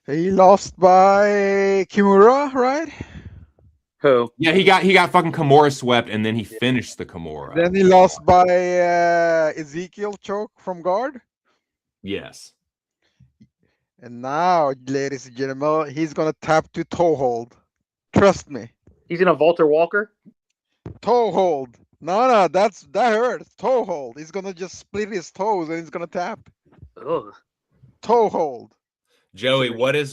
He lost by Kimura, right? Who? Yeah, he got fucking Kimura swept, and then he finished the Kimura. Then he lost by Ezekiel choke from guard. Yes. And now, ladies and gentlemen, he's gonna tap to toe hold. Trust me. He's gonna Walter Walker. Toe hold. No, that hurts. Toe hold. He's gonna just split his toes and he's gonna tap. Ugh. Toe hold. Joey, what is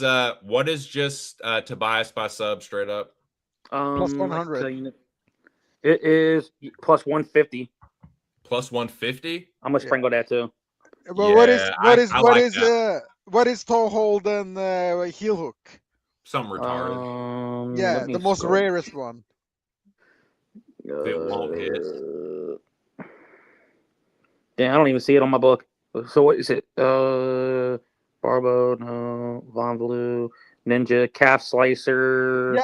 just Tobias by sub straight up? Plus 100. It is plus 150. Plus 150. I'm gonna sprinkle that too. But what is toe hold and heel hook? Something retarded. Yeah, the most rarest one. It won't hit. Yeah, I don't even see it on my book. So what is it? Barbo, no, Von Blue, Ninja, Calf Slicer.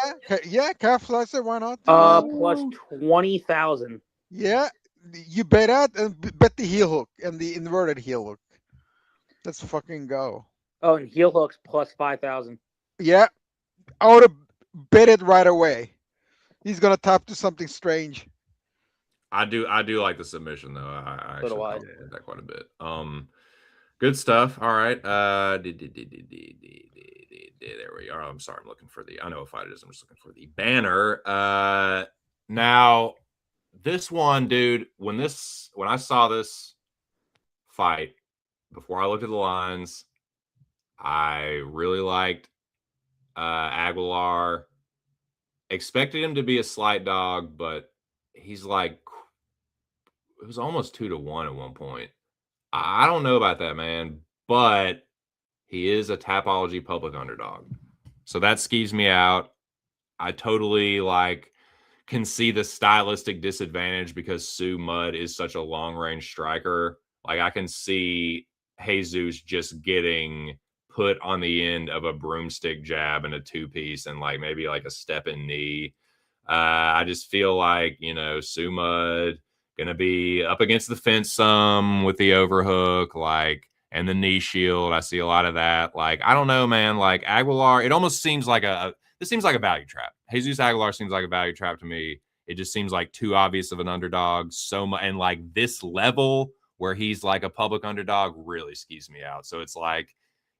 Yeah, Calf Slicer. Why not? Plus 20,000. Yeah, you bet that and bet the heel hook and the inverted heel hook. Let's fucking go. Oh, and heel hooks plus 5,000. Yeah, I would have bet it right away. He's gonna tap to something strange. I do like the submission though. I actually like that quite a bit. Good stuff. All right. There we are. I'm sorry. I'm looking for I know what fight it is. I'm just looking for the banner. Now this one, dude, when I saw this fight, before I looked at the lines, I really liked Aguilar. Expected him to be a slight dog, but he's like, it was almost 2-1 at one point. I don't know about that, man, but he is a Tapology public underdog. So that skeeves me out. I totally can see the stylistic disadvantage because Sue Mudd is such a long-range striker. Like I can see Jesus just getting put on the end of a broomstick jab and a two-piece and maybe a step-in knee. I just feel like, Sue Mudd gonna be up against the fence some with the overhook, and the knee shield. I see a lot of that. I don't know, man. Aguilar, it almost seems this seems like a value trap. Jesus Aguilar seems like a value trap to me. It just seems like too obvious of an underdog. So much, and this level where he's a public underdog really skews me out. So it's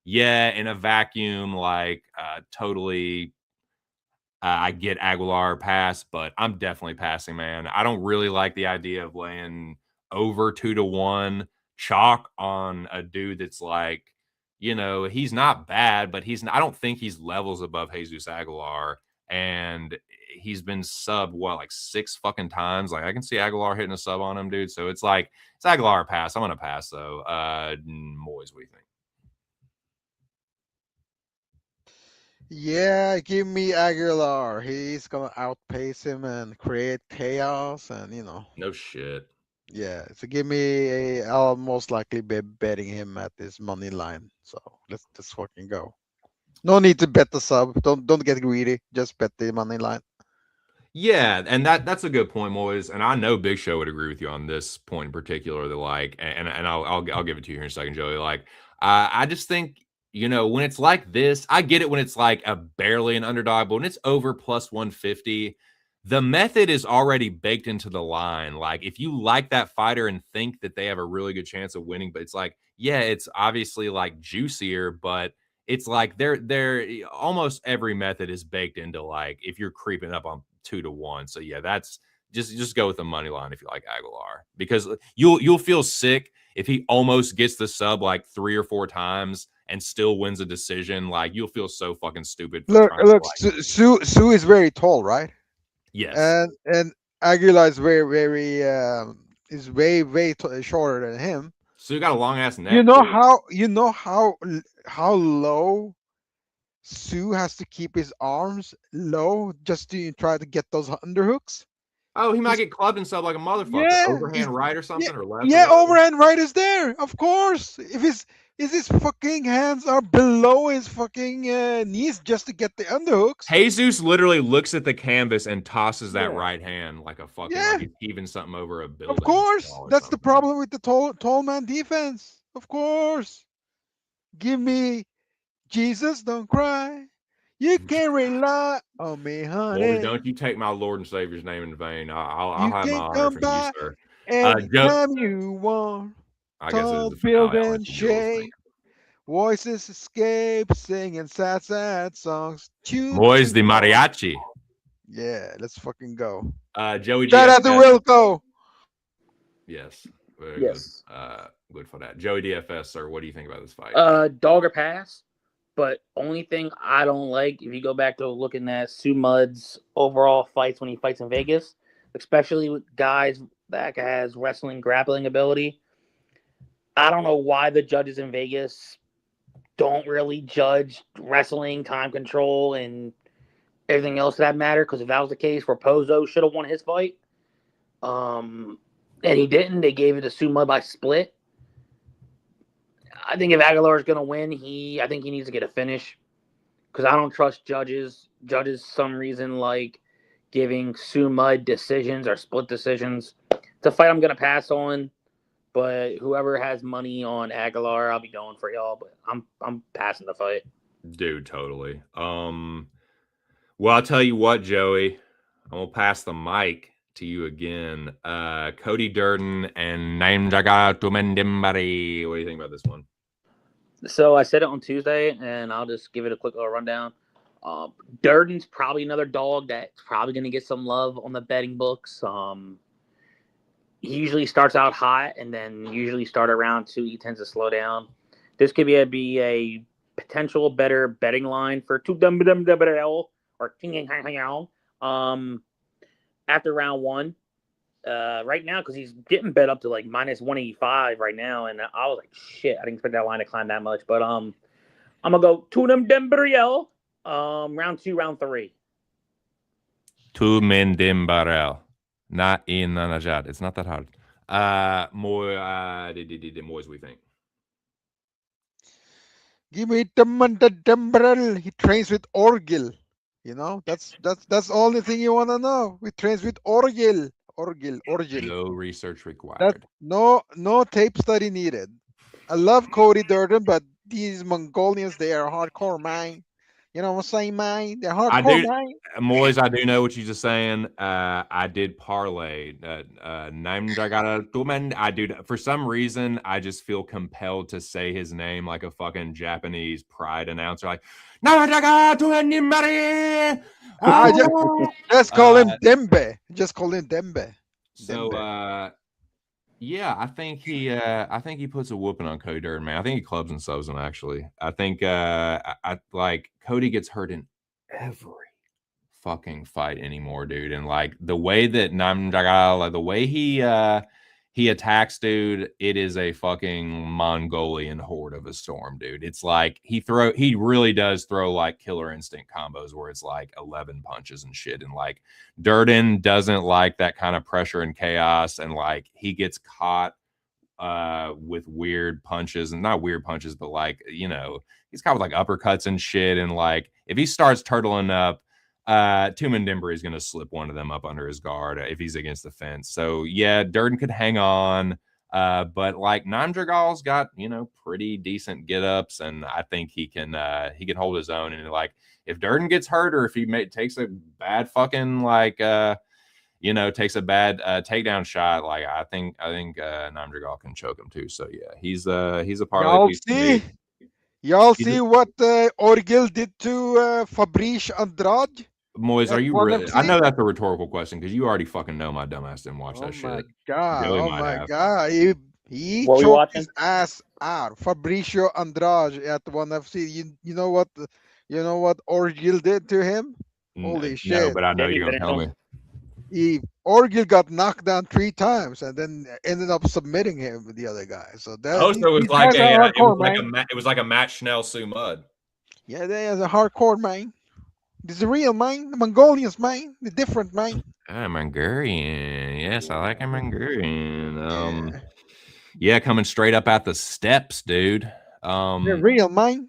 yeah, in a vacuum, totally. I get Aguilar pass, but I'm definitely passing, man. I don't really like the idea of laying over 2-1 chalk on a dude that's he's not bad, but I don't think he's levels above Jesus Aguilar. And he's been subbed, 6 fucking times? I can see Aguilar hitting a sub on him, dude. So it's it's Aguilar pass. I'm going to pass, though. Moiz, what do you think? Yeah, give me Aguilar. He's gonna outpace him and create chaos, and No shit. Yeah, so give me I'll most likely be betting him at this money line. So let's just fucking go. No need to bet the sub. Don't get greedy. Just bet the money line. Yeah, and that's a good point, Moiz. And I know Big Show would agree with you on this point in particular. That and I'll give it to you here in a second, Joey. I just think. When it's like this, I get it when it's a barely an underdog, but when it's over plus 150, the method is already baked into the line. If you like that fighter and think that they have a really good chance of winning, but it's yeah, it's obviously juicier, but it's they're almost every method is baked into if you're creeping up on 2-1. So yeah, that's just go with the money line if you like Aguilar, because you'll feel sick if he almost gets the sub 3 or 4 times and still wins a decision. You'll feel so fucking stupid. Look, Sue is very tall, right? Yes. And Aguilar is very, very is way shorter than him. Sue got a long ass You neck know too. how how low Sue has to keep his arms low just to try to get those underhooks. Oh, he might He's get clubbed and stuff like a motherfucker. yeah, Overhand right or yeah, something or left or yeah. whatever. Overhand right is there, of course. If his fucking hands are below his fucking knees just to get the underhooks. Jesus literally looks at the canvas and tosses that Yeah. right hand like a fucking Yeah, like he's heaving something over a of building course. wall or That's the something. problem with the tall man defense. Of course. Give me Jesus, don't cry. You can rely on me, Boys, honey. don't you take my Lord and Savior's name in vain. I'll You have my can honor come from you, by sir. Joe, anytime you want. I guess it is Tall the finale. I'll let building you do what shake. Voices escape, singing sad songs. Choo Moiz the choo. mariachi. Yeah, let's fucking go. Joey Shout out to DFS. Wilco. Yes, very good. Yes. Good for that. Joey DFS, sir. What do you think about this fight? Dog or pass. But only thing I don't like, if you go back to looking at Sue Mudd's overall fights when he fights in Vegas, especially with guys that has wrestling grappling ability, I don't know why the judges in Vegas don't really judge wrestling, time control, and everything else that matter. Because if that was the case, Raposo should have won his fight, and he didn't. They gave it to Sue Mudd by split. I think if Aguilar is going to win, I think he needs to get a finish because I don't trust judges. Judges, some reason, like giving Sue Mudd decisions or split decisions. It's a fight I'm going to pass on, but whoever has money on Aguilar, I'll be going for y'all. But I'm passing the fight. Dude, totally. Well, I'll tell you what, Joey. I'm gonna pass the mic to you again. Cody Durden and Naimjaga Tumendimbari. What do you think about this one? So I said it on Tuesday, and I'll just give it a quick little rundown. Durden's probably another dog that's probably going to get some love on the betting books. He usually starts out hot, and then usually start around 2, he tends to slow down. This could be a potential better betting line for or after round 1. Right now, because he's getting bet up to like minus 185 right now, and I was like, shit, I didn't expect that line to climb that much. But I'm gonna go Tunam Dembriel, round 2, round 3. Tumendimbarel. Not in Nanajad. It's not that hard. Moiz, we think. Give me the Temporal. He trains with Orgil. You know, that's the only thing you want to know. We trains with Orgil. No research required. That no tape study needed. I love Cody Durden, but these Mongolians, they are hardcore, man. You know what I'm saying, man? They're hardcore, man. Moiz, I do know what you're just saying. I did parlay. I do. For some reason, I just feel compelled to say his name like a fucking Japanese pride announcer, like Just call him Dembe. Just call him Dembe. So, yeah, I think he puts a whooping on Cody Durden, man. I think he clubs and subs him. Actually, I think I like Cody gets hurt in every fucking fight anymore, dude. And like the way that Namjagal, the way he attacks, dude, it is a fucking Mongolian horde of a storm, dude. It's like he really does throw like killer instinct combos where it's like 11 punches and shit. And like Durden doesn't like that kind of pressure and chaos, and like he gets caught with weird punches, and not weird punches, but like, you know, he's caught with like uppercuts and shit. And like if he starts turtling up, Tumen Dimber is going to slip one of them up under his guard if he's against the fence. So yeah, Durden could hang on, but like Namjagal's got, you know, pretty decent get ups, and I think he can hold his own. And like if Durden gets hurt, or if he takes a bad fucking like you know, takes a bad takedown shot, like I think Namjagal can choke him too. So yeah, he's a parlay piece. Y'all see what Orgil did to Fabrice Andrade? Moiz, are you really? I know that's a rhetorical question because you already fucking know my dumbass didn't watch that shit. Oh my god! He choked his ass out. Fabricio Andrade at ONE FC. You know what? You know what Orgil did to him? Holy shit! No, but I know you're gonna tell me. Orgil got knocked down 3 times and then ended up submitting him with the other guy. So that So it was these like guys are hardcore, man. it was like a Matt Schnell Sue Mud. Yeah, they are the hardcore, man. This is the real, man. The Mongolians, man. The different, man. Mongolian. Yes, I like a Mongolian. Yeah. Yeah, coming straight up at the steps, dude. They're real, man.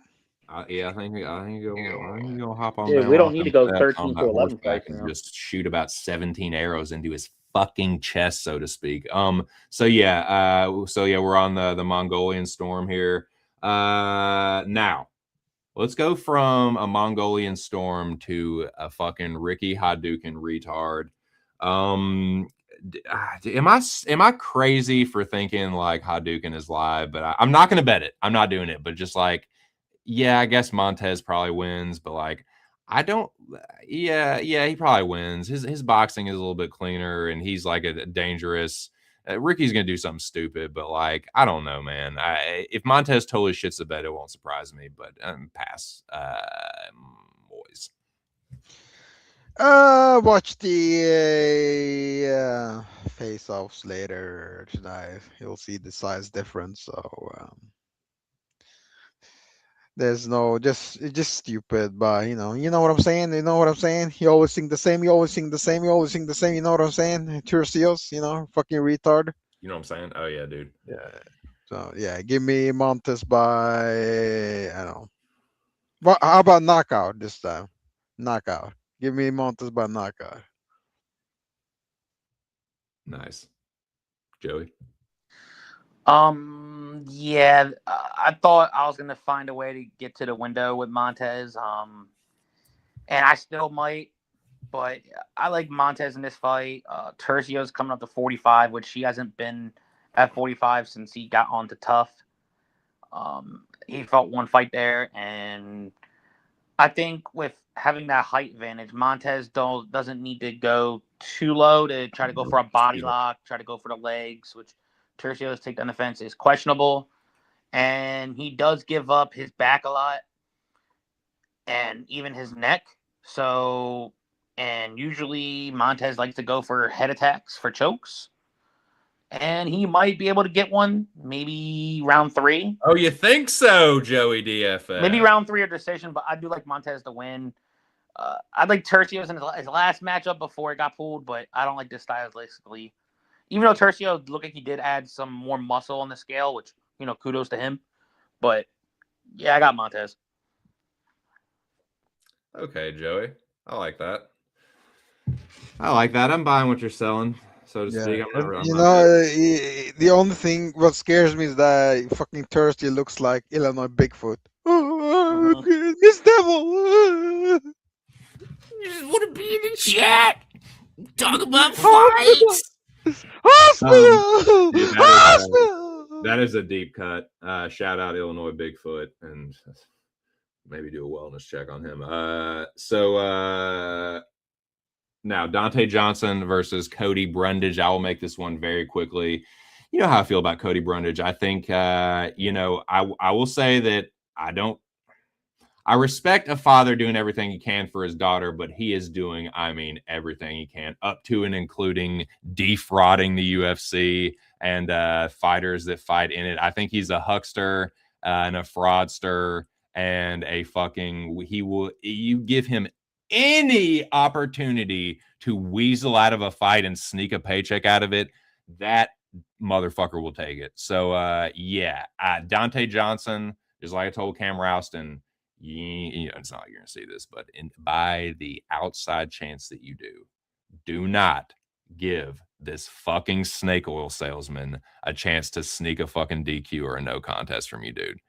Yeah, I think you're gonna hop on Dude, down we don't off need to them go steps 13 on to that 11 horseback fights and now. just shoot about 17 arrows into his fucking chest, so to speak. So yeah, we're on the Mongolian storm here. Now let's go from a Mongolian storm to a fucking Ricky Hadouken retard. Am I crazy for thinking like Hadouken is live? But I'm not gonna bet it. I'm not doing it. But just like, yeah, I guess Montez probably wins. But like, I don't. Yeah, he probably wins. His boxing is a little bit cleaner, and he's like a dangerous. Ricky's gonna do something stupid, but like, I don't know, man. If Montez totally shits the bed, it won't surprise me. But pass. Moiz. Watch the face-offs later tonight. You'll see the size difference. So there's no it's just stupid. But you know what I'm saying. You know what I'm saying. He always sing the same. You always sing the same. You always sing the same. You know what I'm saying. Turcios, fucking retard. You know what I'm saying? Oh yeah, dude. Yeah. So yeah, give me Montes by I don't know. But how about knockout this time? Knockout. Give me Montes by knockout. Nice, Joey. Yeah, I thought I was gonna find a way to get to the window with Montez. And I still might, but I like Montez in this fight. Tercio's coming up to 45, which he hasn't been at 45 since he got onto Tough. He fought one fight there, and I think with having that height advantage, Montez doesn't need to go too low to try to go for a body lock, try to go for the legs, which Tercio's takedown defense is questionable. And he does give up his back a lot and even his neck. So, and usually Montez likes to go for head attacks for chokes. And he might be able to get one, maybe round 3. Oh, you think so, Joey DFS? Maybe round 3 or decision, but I do like Montez to win. I'd like Tercios in his last matchup before it got pulled, but I don't like this stylistically. Even though Tercio looked like he did add some more muscle on the scale, which, kudos to him. But, yeah, I got Montez. Okay, Joey. I like that. I'm buying what you're selling, so to speak. The only thing what scares me is that fucking Thursday looks like Illinois Bigfoot. Miss Devil. You just want to be in the chat. Talk about fights. Hospital. That is a deep cut. Shout out Illinois Bigfoot and maybe do a wellness check on him. Now Dante Johnson versus Cody Brundage. I will make this one very quickly. You know how I feel about Cody Brundage. I think, I will say that I respect a father doing everything he can for his daughter, but he is doing, everything he can, up to and including defrauding the UFC and fighters that fight in it. I think he's a huckster and a fraudster and you give him any opportunity to weasel out of a fight and sneak a paycheck out of it, that motherfucker will take it. So, Dante Johnson, just like I told Cam Rouston, it's not like you're going to see this, but by the outside chance that you do not give this fucking snake oil salesman a chance to sneak a fucking DQ or a no contest from you, dude.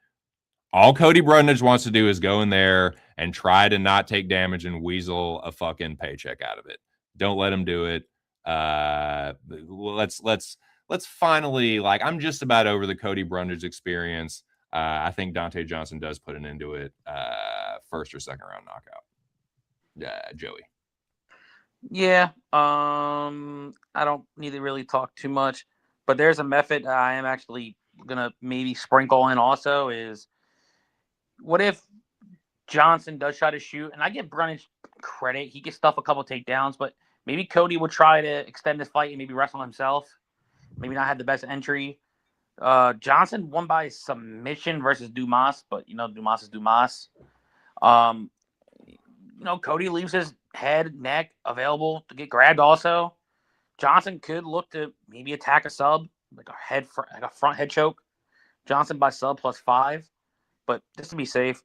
All Cody Brundage wants to do is go in there and try to not take damage and weasel a fucking paycheck out of it. Don't let him do it. Let's finally, I'm just about over the Cody Brundage experience. I think Dante Johnson does put an end to it. First or second round knockout. Joey. Yeah. I don't need to really talk too much, but there's a method I am actually gonna maybe sprinkle in also is, what if Johnson does try to shoot, and I give Brundage credit, he can stuff a couple takedowns, but Maybe Cody would try to extend this fight and maybe wrestle himself. Maybe not have the best entry. Johnson won by submission versus Dumas, but Dumas is Dumas. Cody leaves his head, neck available to get grabbed. Also, Johnson could look to maybe attack a sub, like a front head choke. Johnson by sub +5, but just to be safe.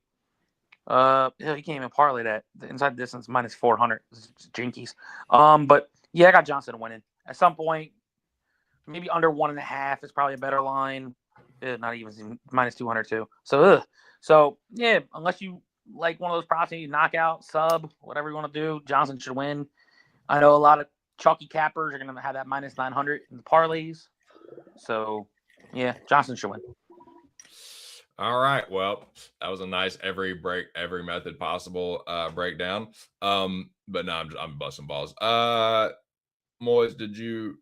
You can't even parlay that. The inside distance -400. It's jinkies. But yeah, I got Johnson winning at some point. Maybe under 1.5 is probably a better line. Not even -200 too. So yeah, unless you like one of those props, you knockout, sub, whatever you want to do, Johnson should win. I know a lot of chalky cappers are going to have that -900 in the parlays. So yeah, Johnson should win. All right. Well, that was a nice every method possible breakdown. But no, I'm busting balls. Moiz, what did you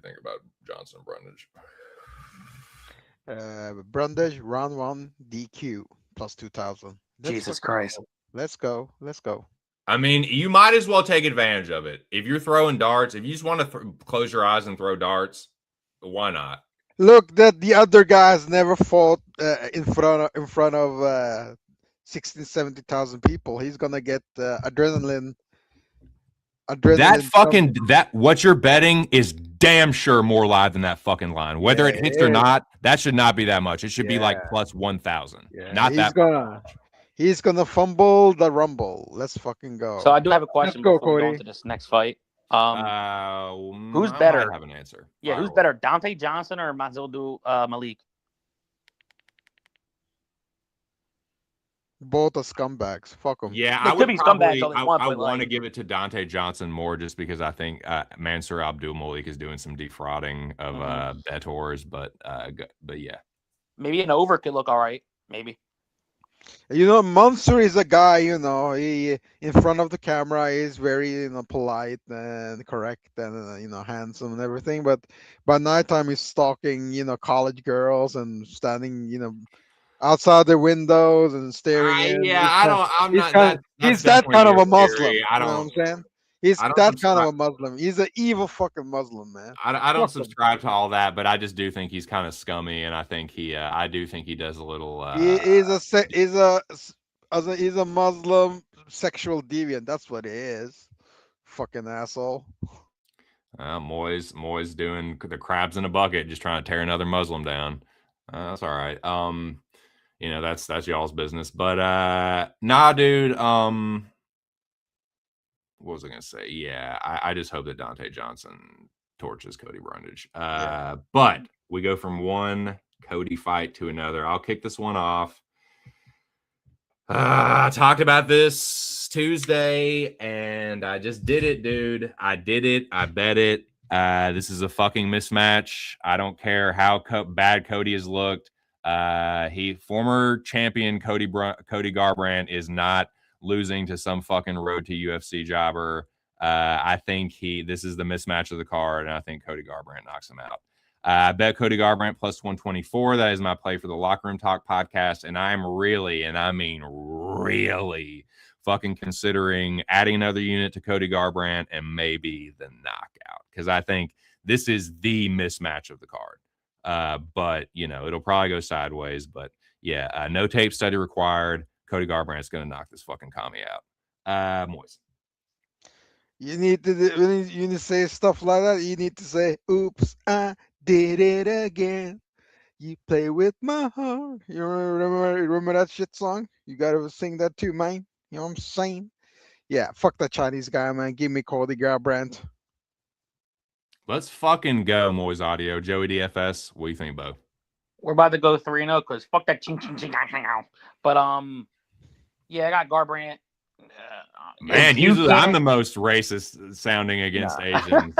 think about Johnson Brundage? Brundage round 1 DQ +2000. Jesus Christ. Let's go. I mean, you might as well take advantage of it. If you're throwing darts, if you just want to close your eyes and throw darts, why not? Look, that the other guys never fought in front of 60,000, 70,000 people. He's gonna get adrenaline. What you're betting is damn sure more live than that fucking line. Whether it hits or not, that should not be that much. It should be like +1,000. He's gonna fumble the rumble. Let's fucking go. So I do have a question before we go into this next fight. Who's better? I have an answer. Yeah, who's better, Dante Johnson or Mazildu Malik? Both are scumbags. Fuck them. Yeah, I want to give it to Dante Johnson more just because I think Mansour Abdul Malik is doing some defrauding of bettors, but yeah. Maybe an over could look all right. Maybe. Mansour is a guy, he in front of the camera is very, polite and correct and, handsome and everything. But by nighttime, he's stalking, college girls and standing, outside their windows and staring in. Yeah, He's that kind of a Muslim. Theory. You know what I'm saying? He's that kind of a Muslim. He's an evil fucking Muslim, man. I don't subscribe to all that, but I just do think he's kind of scummy, and I think I do think he does a little. He's a Muslim sexual deviant. That's what he is. Fucking asshole. Moiz doing the crabs in a bucket, just trying to tear another Muslim down. That's all right. That's y'all's business. But nah, dude. What was I gonna say? Yeah, I just hope that Dante Johnson torches Cody Brundage. But we go from one Cody fight to another. I'll kick this one off. I talked about this Tuesday, and I just did it, dude. I did it. I bet it. This is a fucking mismatch. I don't care how bad Cody has looked. Former champion Cody Garbrandt is not losing to some fucking road to UFC jobber. I think this is the mismatch of the card, and I think Cody Garbrandt knocks him out. I bet Cody Garbrandt +124. That is my play for the Locker Room Talk podcast, and I'm really, and I mean really, fucking considering adding another unit to Cody Garbrandt and maybe the knockout, because I think this is the mismatch of the card. But it'll probably go sideways. But yeah, no tape study required. Cody Garbrandt's going to knock this fucking commie out. Moiz. You need to say stuff like that. You need to say, "Oops, I did it again. You play with my heart." You remember that shit song? You gotta sing that too, man. You know what I'm saying? Yeah, fuck that Chinese guy, man. Give me Cody Garbrandt. Let's fucking go, Moiz Audio. Joey DFS. What do you think, Bo? We're about to go 3-0 because fuck that ching ching ching. But yeah, I got Garbrandt. Man, usually I'm the most racist sounding against Asians.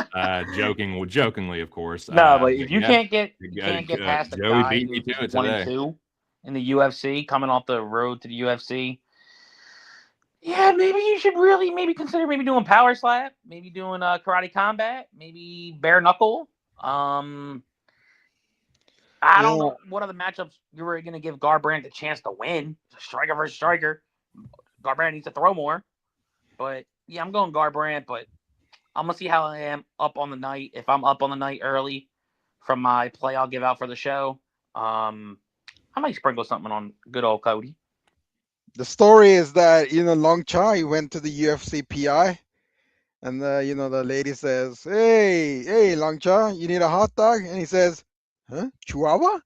Jokingly, of course. No, but if you can't get past Joey beat me to it today. 22 in the UFC, coming off the road to the UFC. Yeah, maybe you should really consider doing power slap, maybe doing karate combat, maybe bare knuckle. I don't know what other matchups you were going to give Garbrandt a chance to win. Striker versus striker. Garbrandt needs to throw more. But yeah, I'm going Garbrandt, but I'm gonna see how I am up on the night. If I'm up on the night early from my play, I'll give out for the show. I might sprinkle something on good old Cody. The story is that Long Cha went to the UFC PI, and the lady says, "Hey, Long Cha, you need a hot dog?" And he says, "Huh, Chihuahua?"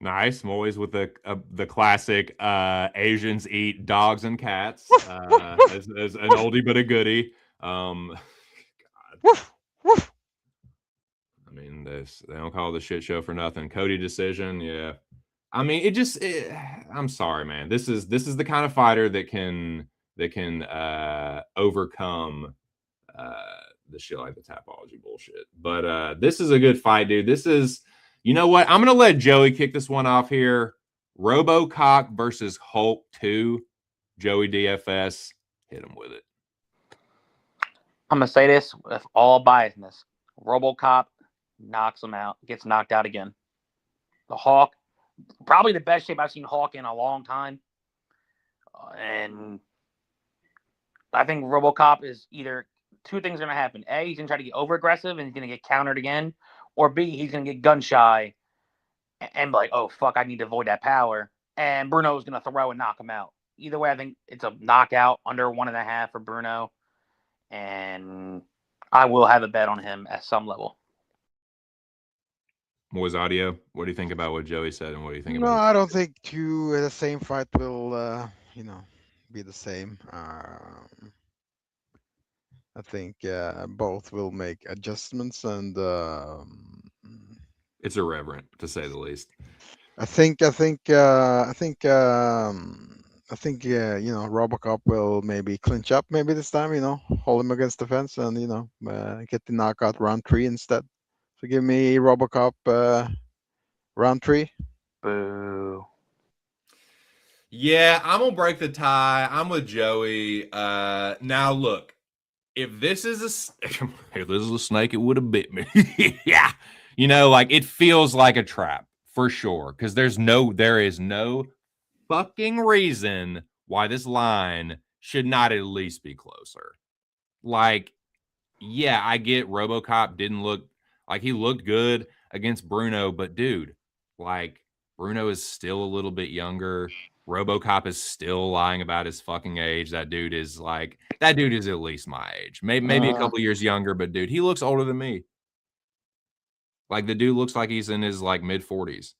Nice. Moiz with the classic Asians eat dogs and cats as an oldie but a goodie. God. Woof, woof. I mean, they don't call it the shit show for nothing. Cody decision, yeah. I mean, I'm sorry, man. This is the kind of fighter that can overcome the shit like the Tapology bullshit. But this is a good fight, dude. This is, you know what? I'm gonna let Joey kick this one off here. RoboCop versus Hulk 2. Joey DFS, hit him with it. I'm gonna say this with all biasness. RoboCop knocks him out, gets knocked out again. The Hawk, probably the best shape I've seen Hawk in a long time. And I think RoboCop is either two things are going to happen. A, he's going to try to get over aggressive and he's going to get countered again. Or B, he's going to get gun shy and be like, oh, fuck, I need to avoid that power. And Bruno's going to throw and knock him out. Either way, I think it's a knockout under 1.5 for Bruno. And I will have a bet on him at some level. Moiz Audio, what do you think about what Joey said, and what do you think No, about I don't think two the same fight will, be the same. I think both will make adjustments, and it's irreverent to say the least. I think RoboCop will maybe clinch up maybe this time, hold him against the fence and get the knockout round 3 instead. So give me RoboCop round 3. Boo. Yeah, I'm gonna break the tie. I'm with Joey. Now look, if this is a snake, it would have bit me. Yeah, it feels like a trap for sure, because there is no fucking reason why this line should not at least be closer. Yeah, I get RoboCop didn't look like he looked good against Bruno, but dude, Bruno is still a little bit younger. RoboCop is still lying about his fucking age. That dude is at least my age. Maybe a couple years younger, but dude, he looks older than me. The dude looks like he's in his mid 40s.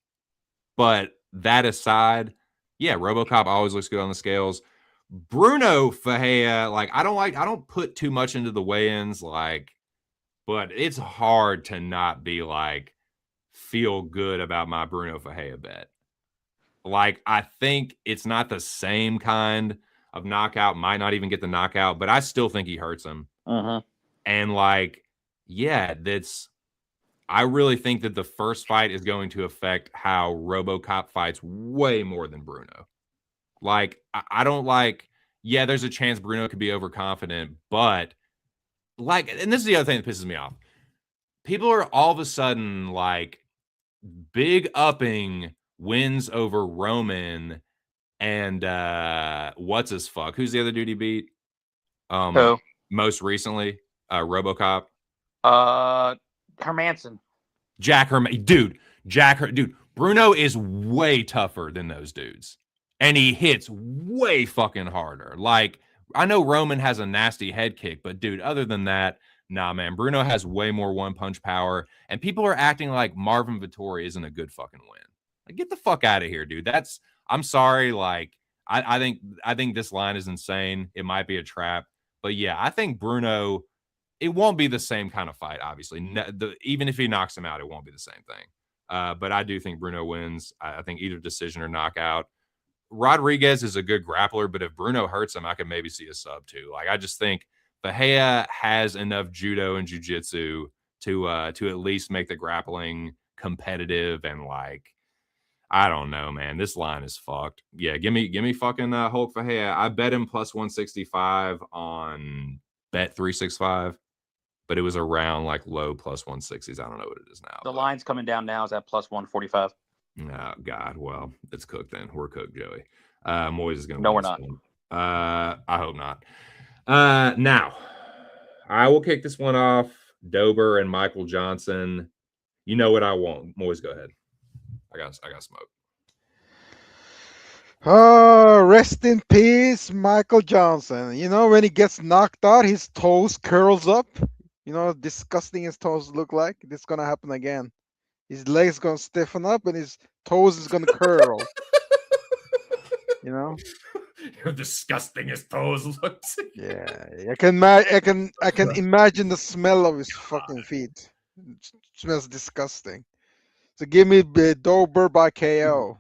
But that aside, yeah, RoboCop always looks good on the scales. Bruno Fajea, I don't put too much into the weigh-ins, but it's hard to not be feel good about my Bruno Fajea bet. I think it's not the same kind of knockout, might not even get the knockout, but I still think he hurts him. And yeah, I really think that the first fight is going to affect how RoboCop fights way more than Bruno. I don't yeah, there's a chance Bruno could be overconfident, but and this is the other thing that pisses me off. People are all of a sudden big upping wins over Roman and what's his fuck? Who's the other dude he beat? Who? Most recently, RoboCop. Hermanson. Dude, Bruno is way tougher than those dudes. And he hits way fucking harder. I know Roman has a nasty head kick, but dude, other than that, nah, man, Bruno has way more one-punch power, and people are acting like Marvin Vettori isn't a good fucking win. Get the fuck out of here, dude. I'm sorry, I think this line is insane. It might be a trap, but yeah, I think Bruno, it won't be the same kind of fight, obviously. Even if he knocks him out, it won't be the same thing. But I do think Bruno wins. I think either decision or knockout. Rodriguez is a good grappler, but if Bruno hurts him, I could maybe see a sub too. I just think Fajea has enough judo and jiu-jitsu to at least make the grappling competitive, and I don't know, man. This line is fucked. Yeah, give me fucking Hulk Fajea. I bet him plus 165 on Bet 365, but it was around low plus 160s. I don't know what it is now. The line's coming down now. Is at plus 145. Oh God, well, it's cooked then. We're cooked, Joey. Moiz is gonna. No, we're not. I hope not. Now I will kick this one off. Dober and Michael Johnson. You know what I want. Moiz, go ahead. I got smoke. Oh, rest in peace, Michael Johnson. You know, when he gets knocked out, his toes curls up. You know how disgusting his toes look like? This is gonna happen again. His legs gonna stiffen up and his toes is gonna curl. You know? How disgusting his toes looks. Yeah, I can imagine the smell of his fucking feet. It smells disgusting. So give me Dober by KO.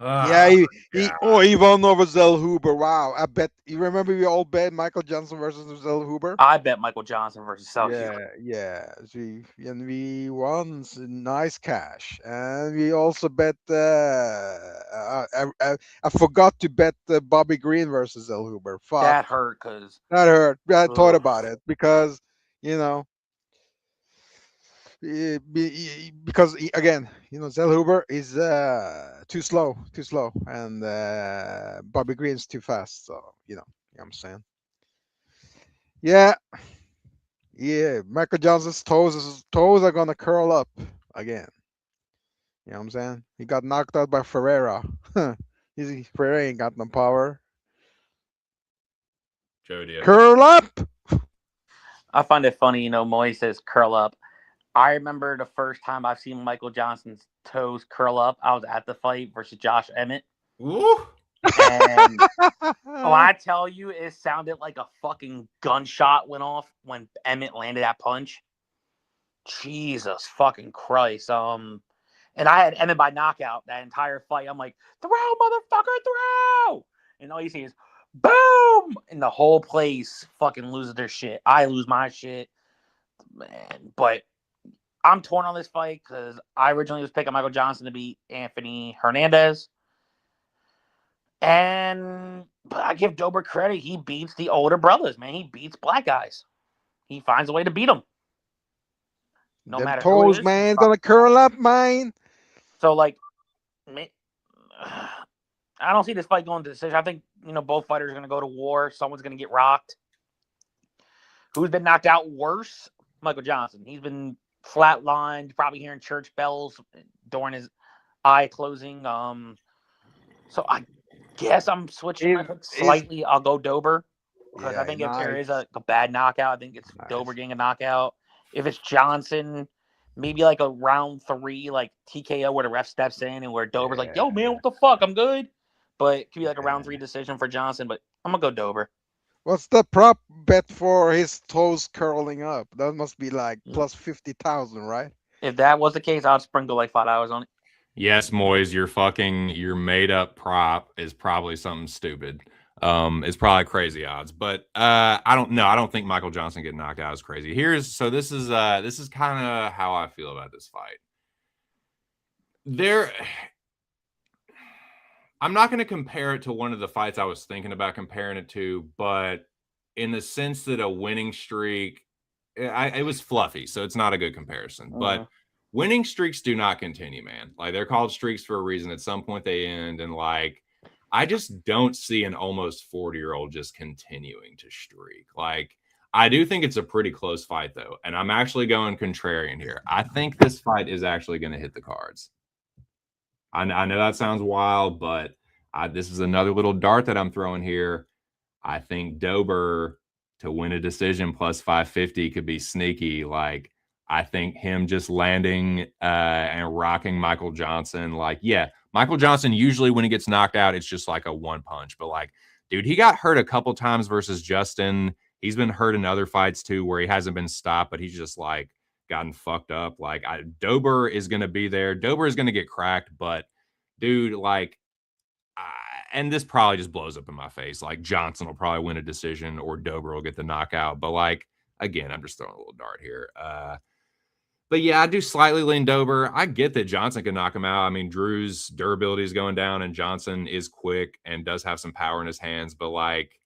Yeah, he won over Zell Huber. Wow, I bet you remember we all bet Michael Johnson versus Zell Huber. I bet Michael Johnson versus Zell Huber. Yeah. We won some nice cash, and we also bet. I forgot to bet Bobby Green versus Zell Huber. Fuck. That hurt because I thought about it because you know. Because again, you know, Zell Huber is too slow, and Bobby Green's too fast. So you know what I'm saying. Yeah, Michael Johnson's toes are gonna curl up again. You know what I'm saying? He got knocked out by Ferreira. Ferreira ain't got no power. Jody, curl up. I find it funny, you know, Moiz says curl up. I remember the first time I've seen Michael Johnson's toes curl up. I was at the fight versus Josh Emmett. Ooh. And when I tell you, it sounded like a fucking gunshot went off when Emmett landed that punch. Jesus fucking Christ. And I had Emmett by knockout that entire fight. I'm like, throw, motherfucker, throw! And all you see is boom! And the whole place fucking loses their shit. I lose my shit. Man, but I'm torn on this fight because I originally was picking Michael Johnson to beat Anthony Hernandez. But I give Dober credit. He beats the older brothers, man. He beats black guys. He finds a way to beat them. No them matter toes, who it is, man, gonna curl up, man. So, like, I don't see this fight going to decision. I think, you know, both fighters are going to go to war. Someone's going to get rocked. Who's been knocked out worse? Michael Johnson. He's been flatlined, probably hearing church bells during his eye closing. So I guess I'm switching my pick slightly. I'll go Dober because I think if there is a bad knockout, I think it's Dober getting a knockout. If it's Johnson, maybe like a round 3, like TKO where the ref steps in and where Dober's like, yo, man, what the fuck? I'm good. But it could be like a round 3 decision for Johnson, but I'm going to go Dober. What's the prop bet for his toes curling up? That must be like plus 50,000, right? If that was the case, I'd sprinkle like $5 on it. Yes, Moiz, your made up prop is probably something stupid. It's probably crazy odds, but I don't know. I don't think Michael Johnson getting knocked out is crazy. This is kind of how I feel about this fight. I'm not going to compare it to one of the fights I was thinking about comparing it to, but in the sense that a winning streak, it was fluffy, so it's not a good comparison. But winning streaks do not continue, man. Like, they're called streaks for a reason. At some point they end, and like, I just don't see an almost 40-year-old just continuing to streak. Like, I do think it's a pretty close fight, though, and I'm actually going contrarian here. I think this fight is actually going to hit the cards. I know that sounds wild, but this is another little dart that I'm throwing here. I think Dober to win a decision plus 550 could be sneaky. Like, I think him just landing and rocking Michael Johnson. Like, yeah, Michael Johnson, usually when he gets knocked out, it's just like a one punch. But like, dude, he got hurt a couple times versus Justin. He's been hurt in other fights too where he hasn't been stopped, but he's just like gotten fucked up. Like, Dober is going to be there. Dober is going to get cracked, but dude, like, and this probably just blows up in my face. Like, Johnson will probably win a decision or Dober will get the knockout. But like, again, I'm just throwing a little dart here. But yeah, I do slightly lean Dober. I get that Johnson can knock him out. I mean, Drew's durability is going down and Johnson is quick and does have some power in his hands. But like,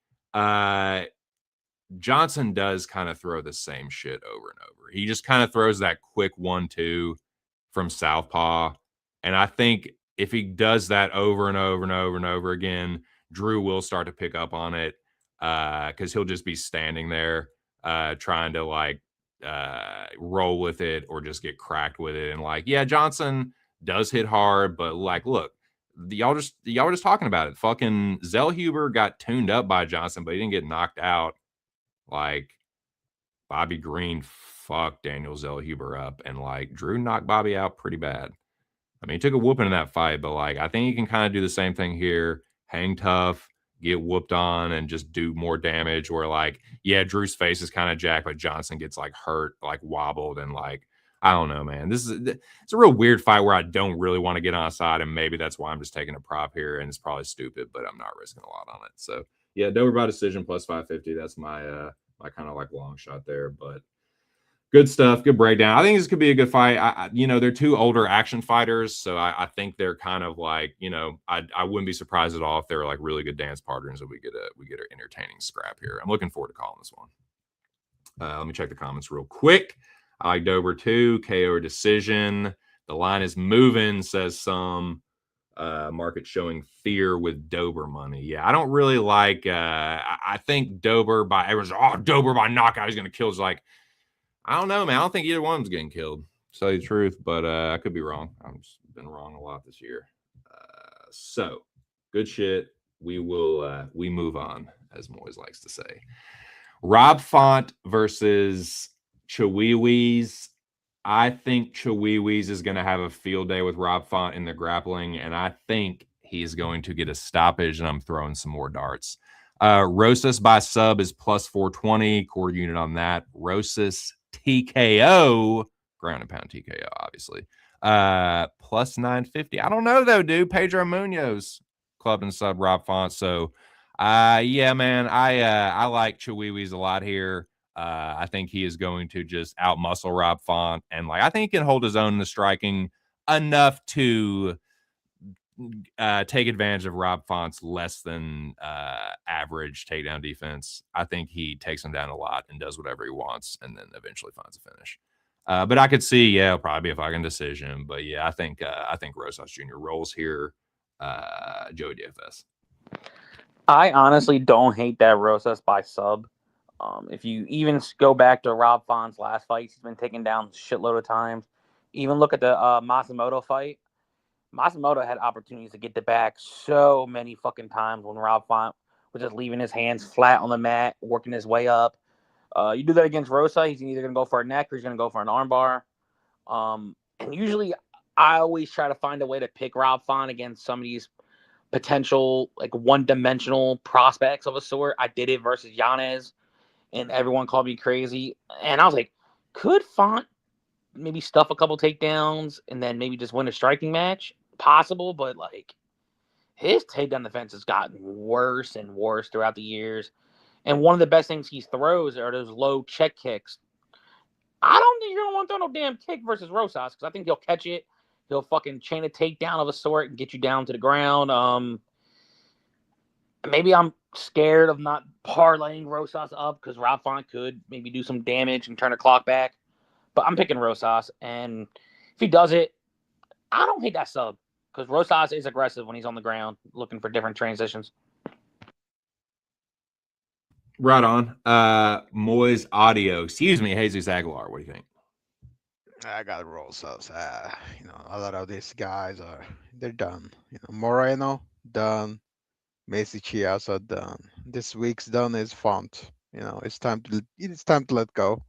Johnson does kind of throw the same shit over and over. He just kind of throws that quick 1-2 from southpaw. And I think if he does that over and over and over and over again, Drew will start to pick up on it. because he'll just be standing there trying to like roll with it or just get cracked with it. And like, yeah, Johnson does hit hard, but like, look, y'all were just talking about it. Fucking Zellhuber got tuned up by Johnson, but he didn't get knocked out. Like Bobby Green fucked Daniel Zellhuber up, and like Drew knocked Bobby out pretty bad. I mean, he took a whooping in that fight, but like I think he can kind of do the same thing here. Hang tough, get whooped on, and just do more damage. Where like, yeah, Drew's face is kind of jacked, but Johnson gets like hurt, like wobbled, and like I don't know, man. It's a real weird fight where I don't really want to get on a side, and maybe that's why I'm just taking a prop here, and it's probably stupid, but I'm not risking a lot on it. So yeah, Dover by decision plus 550. That's my my kind of like long shot there, but. Good stuff. Good breakdown. I think this could be a good fight. They're two older action fighters, so I think they're kind of like, I wouldn't be surprised at all if they were like really good dance partners and we get an entertaining scrap here. I'm looking forward to calling this one. Let me check the comments real quick. I like Dober too. KO or decision. The line is moving, says some. Market showing fear with Dober money. Yeah, I don't really like. I think Dober everyone's Dober by knockout. He's gonna kill. It's like. I don't know, man. I don't think either one's getting killed, to tell you the truth, but I could be wrong. I've just been wrong a lot this year. So, good shit. We move on, as Moiz likes to say. Rob Font versus Chihuihuis. I think Chihuihuis is going to have a field day with Rob Font in the grappling, and I think he's going to get a stoppage, and I'm throwing some more darts. Rosas by sub is plus 420. Quarter unit on that. Rosas TKO, ground and pound TKO, obviously. Plus 950. I don't know though, dude. Pedro Munoz, club and sub Rob Font. So, yeah, man, I like Chihuihuis a lot here. I think he is going to just outmuscle Rob Font, and like I think he can hold his own in the striking enough to take advantage of Rob Font's less than average takedown defense. I think he takes him down a lot and does whatever he wants and then eventually finds a finish. But I could see, yeah, it'll probably be a fucking decision. But yeah, I think Rosas Jr. rolls here. Joey DFS. I honestly don't hate that Rosas by sub. If you even go back to Rob Font's last fights, he's been taken down a shitload of times. Even look at the Masamoto fight. Masamoto had opportunities to get the back so many fucking times when Rob Font was just leaving his hands flat on the mat, working his way up. You do that against Rosa, he's either going to go for a neck or he's going to go for an armbar. And usually I always try to find a way to pick Rob Font against some of these potential like one-dimensional prospects of a sort. I did it versus Yanez, and everyone called me crazy. And I was like, could Font maybe stuff a couple takedowns and then maybe just win a striking match? Possible, but like his takedown defense has gotten worse and worse throughout the years. And one of the best things he throws are those low check kicks. I don't think you're gonna want to throw no damn kick versus Rosas because I think he'll catch it. He'll fucking chain a takedown of a sort and get you down to the ground. Maybe I'm scared of not parlaying Rosas up because Rob Font could maybe do some damage and turn the clock back. But I'm picking Rosas, and if he does it, I don't hate that sub because Rosas is aggressive when he's on the ground looking for different transitions. Right on. Moiz audio. Excuse me, Jesus Aguilar. What do you think? I got Rosas. A lot of these guys they're done. Moreno done. Macy Chiasa done. This week's done is Font. It's time to let go.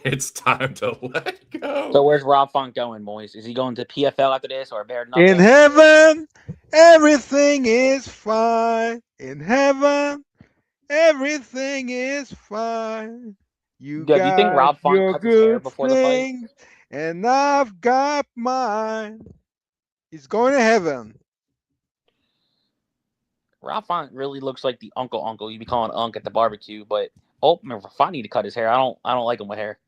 It's time to let go. So where's Rob Font going, Moiz? Is he going to PFL after this or bare knuckle? In heaven, everything is fine. In heaven, everything is fine. You do you think Rob Font your cut his hair good before the fight? things, and I've got mine. He's going to heaven. Rob Font really looks like the uncle you'd be calling Unc at the barbecue, but Font need to cut his hair. I don't like him with hair.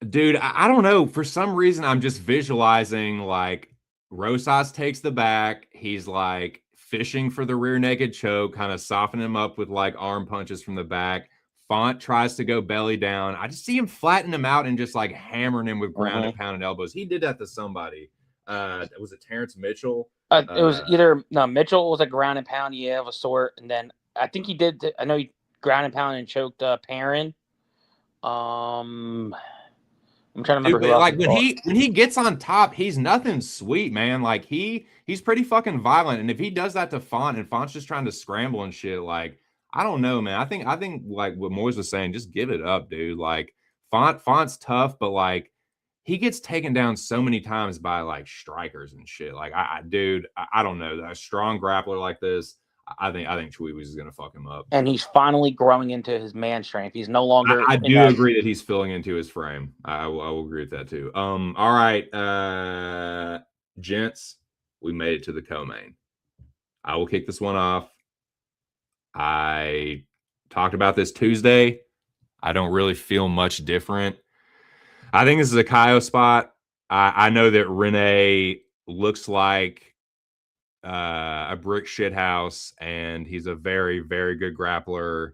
Dude, I don't know. For some reason, I'm just visualizing like Rosas takes the back. He's like fishing for the rear naked choke, kind of softening him up with like arm punches from the back. Font tries to go belly down. I just see him flatten him out and just like hammering him with ground and pound and elbows. He did that to somebody. Was it Terrence Mitchell? It was either Mitchell was a ground and pound, of a sort, and then I think he did. I know he ground and pound and choked Perrin. I'm trying to remember who else. Like when he gets on top, he's nothing sweet, man. Like he's pretty fucking violent, and if he does that to Font and Font's just trying to scramble and shit, like I don't know, man. I think like what Moiz was saying, just give it up, dude. Like Font's tough, but like he gets taken down so many times by like strikers and shit. Like dude, I don't know. A strong grappler like this, I think Chuiwis is gonna fuck him up. And he's finally growing into his man strength. He's no longer. I do agree that he's filling into his frame. I will agree with that too. All right, gents, we made it to the co-main. I will kick this one off. I talked about this Tuesday. I don't really feel much different. I think this is a Kaio spot. I know that Rene looks like a brick shit house, and he's a very, very good grappler.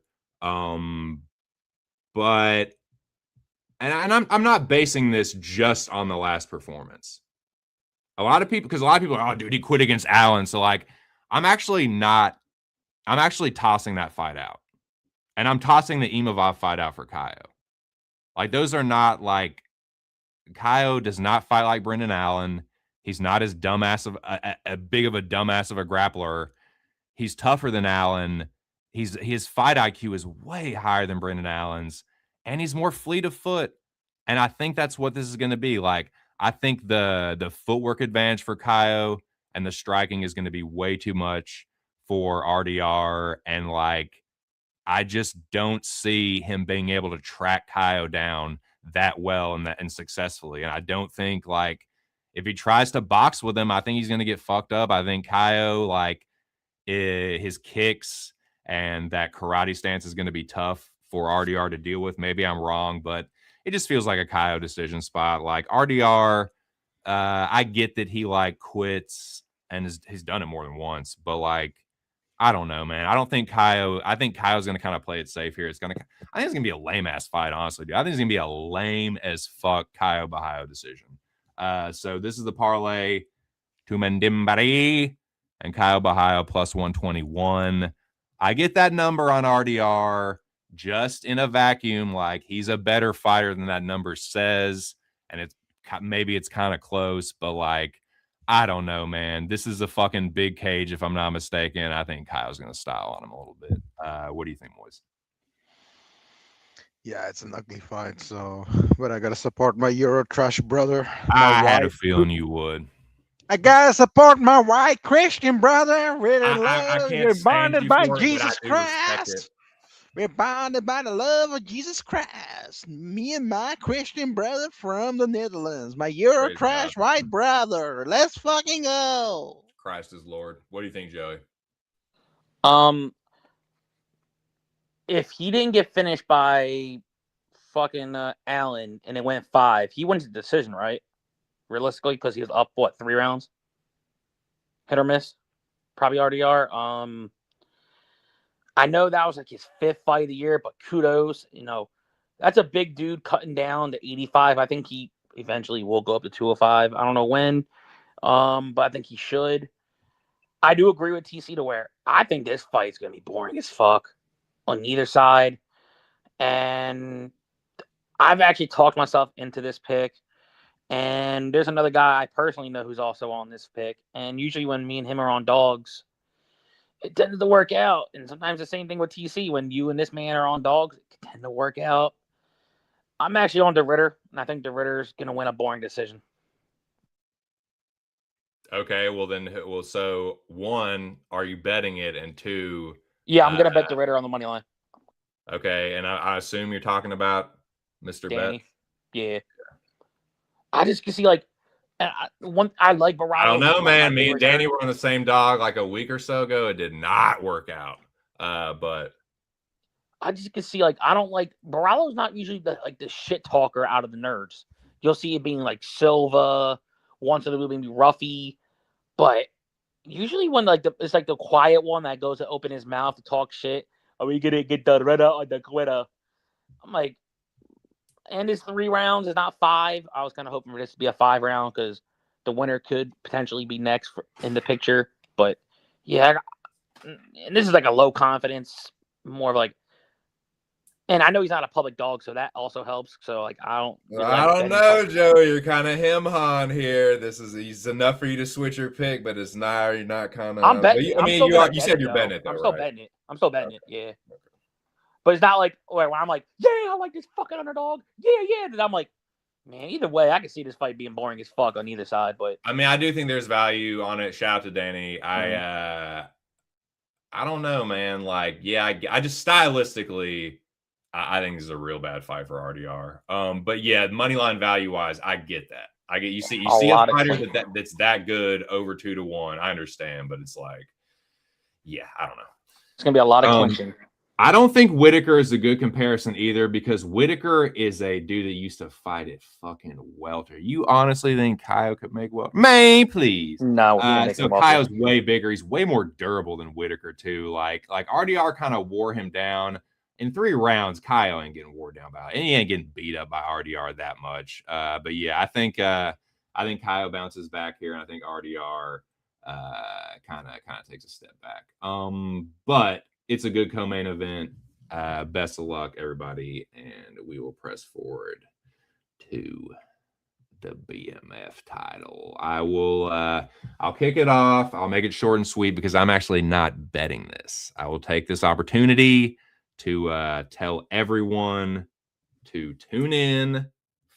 But I'm not basing this just on the last performance. A lot of people are, oh, dude, he quit against Allen. So like, I'm actually tossing that fight out. And I'm tossing the Imavov fight out for Kaio. Like, those are not like, Kaio does not fight like Brendan Allen. He's not as dumbass of a big of a dumbass of a grappler. He's tougher than Allen. His fight IQ is way higher than Brendan Allen's, and he's more fleet of foot. And I think that's what this is going to be. Like, I think the footwork advantage for Kaio and the striking is going to be way too much for RDR. And like, I just don't see him being able to track Kaio down that well and successfully. And I don't think, like, if he tries to box with him, I think he's going to get fucked up. I think Kaio, like, his kicks and that karate stance is going to be tough for RDR to deal with. Maybe I'm wrong, but it just feels like a Kaio decision spot. Like, RDR, I get that he like quits and he's done it more than once, but like, I don't know, man. I think Kaio's going to kind of play it safe here. I think it's going to be a lame ass fight, honestly, dude. I think it's going to be a lame as fuck Kaio Bahio decision. So this is the parlay. Tumendimbari and Kaio Bahio plus 121. I get that number on RDR just in a vacuum. Like, he's a better fighter than that number says. And maybe it's kind of close, but like, I don't know, man. This is a fucking big cage, if I'm not mistaken. I think Kaio's going to style on him a little bit. What do you think, boys? Yeah, it's an ugly fight. So, but I gotta support my Euro trash brother. I had a feeling you would. I gotta support my white Christian brother. Really love. We're bonded by Jesus Christ. We're bonded by the love of Jesus Christ. Me and my Christian brother from the Netherlands. My Euro trash white brother. Let's fucking go. Christ is Lord. What do you think, Joey? If he didn't get finished by fucking Allen and it went 5, he wins the decision, right? Realistically, because he was up 3 rounds, hit or miss, probably RDR. I know that was like his 5th fight of the year, but kudos, that's a big dude cutting down to 85. I think he eventually will go up to 205. I don't know when, but I think he should. I do agree with TC to where I think this fight's gonna be boring as fuck on either side, and I've actually talked myself into this pick. And there's another guy I personally know who's also on this pick. And usually when me and him are on dogs, it tends to work out. And sometimes the same thing with TC. When you and this man are on dogs, it can tend to work out. I'm actually on DeRitter, and I think DeRitter's going to win a boring decision. Okay, so 1, are you betting it? And 2... Yeah, I'm going to bet DeRitter on the money line. Okay, and I assume you're talking about Mr. Danny. Bet? Yeah. I just can see, like, I like Barado. I don't know, man. Me and Danny were on the same dog like a week or so ago. It did not work out. But I just can see, like, I don't like Barado's not usually the shit talker out of the nerds. You'll see it being like Silva, once in a blue, maybe Ruffy, but usually when it's like the quiet one that goes to open his mouth to talk shit. Are we gonna get the Reda or the quitter? I'm like. And his 3 rounds is not 5. I was kind of hoping for this to be a 5 round because the winner could potentially be next in the picture. But yeah, and this is like a low confidence, more of like. And I know he's not a public dog, so that also helps. So like I don't know, Joey. You're kind of him-han here. He's enough for you to switch your pick, but you're not kind of. I'm betting. You said you're betting it, though, I'm still right? betting it. I'm still betting it. Yeah. But it's not like where I'm like, yeah, I like this fucking underdog. Yeah. And I'm like, man, either way, I can see this fight being boring as fuck on either side. But I mean, I do think there's value on it. Shout out to Danny. I don't know, man. Like, yeah, I just stylistically, I think this is a real bad fight for RDR. But yeah, money line value wise, I get that. You see a fighter that's that good over 2-1. I understand, but it's like, yeah, I don't know. It's gonna be a lot of clinching. I don't think Whitaker is a good comparison either, because Whitaker is a dude that used to fight at fucking welter. You honestly think Kyle could make welter? Man, please. No. So Kyle's way bigger. He's way more durable than Whitaker too. Like RDR kind of wore him down in 3 rounds. Kyle ain't getting wore down by it, and he ain't getting beat up by RDR that much. But yeah, I think Kyle bounces back here, and I think RDR kind of takes a step back. But it's a good co-main event. Best of luck, everybody, and we will press forward to the BMF title. I'll kick it off. I'll make it short and sweet because I'm actually not betting this. I will take this opportunity to tell everyone to tune in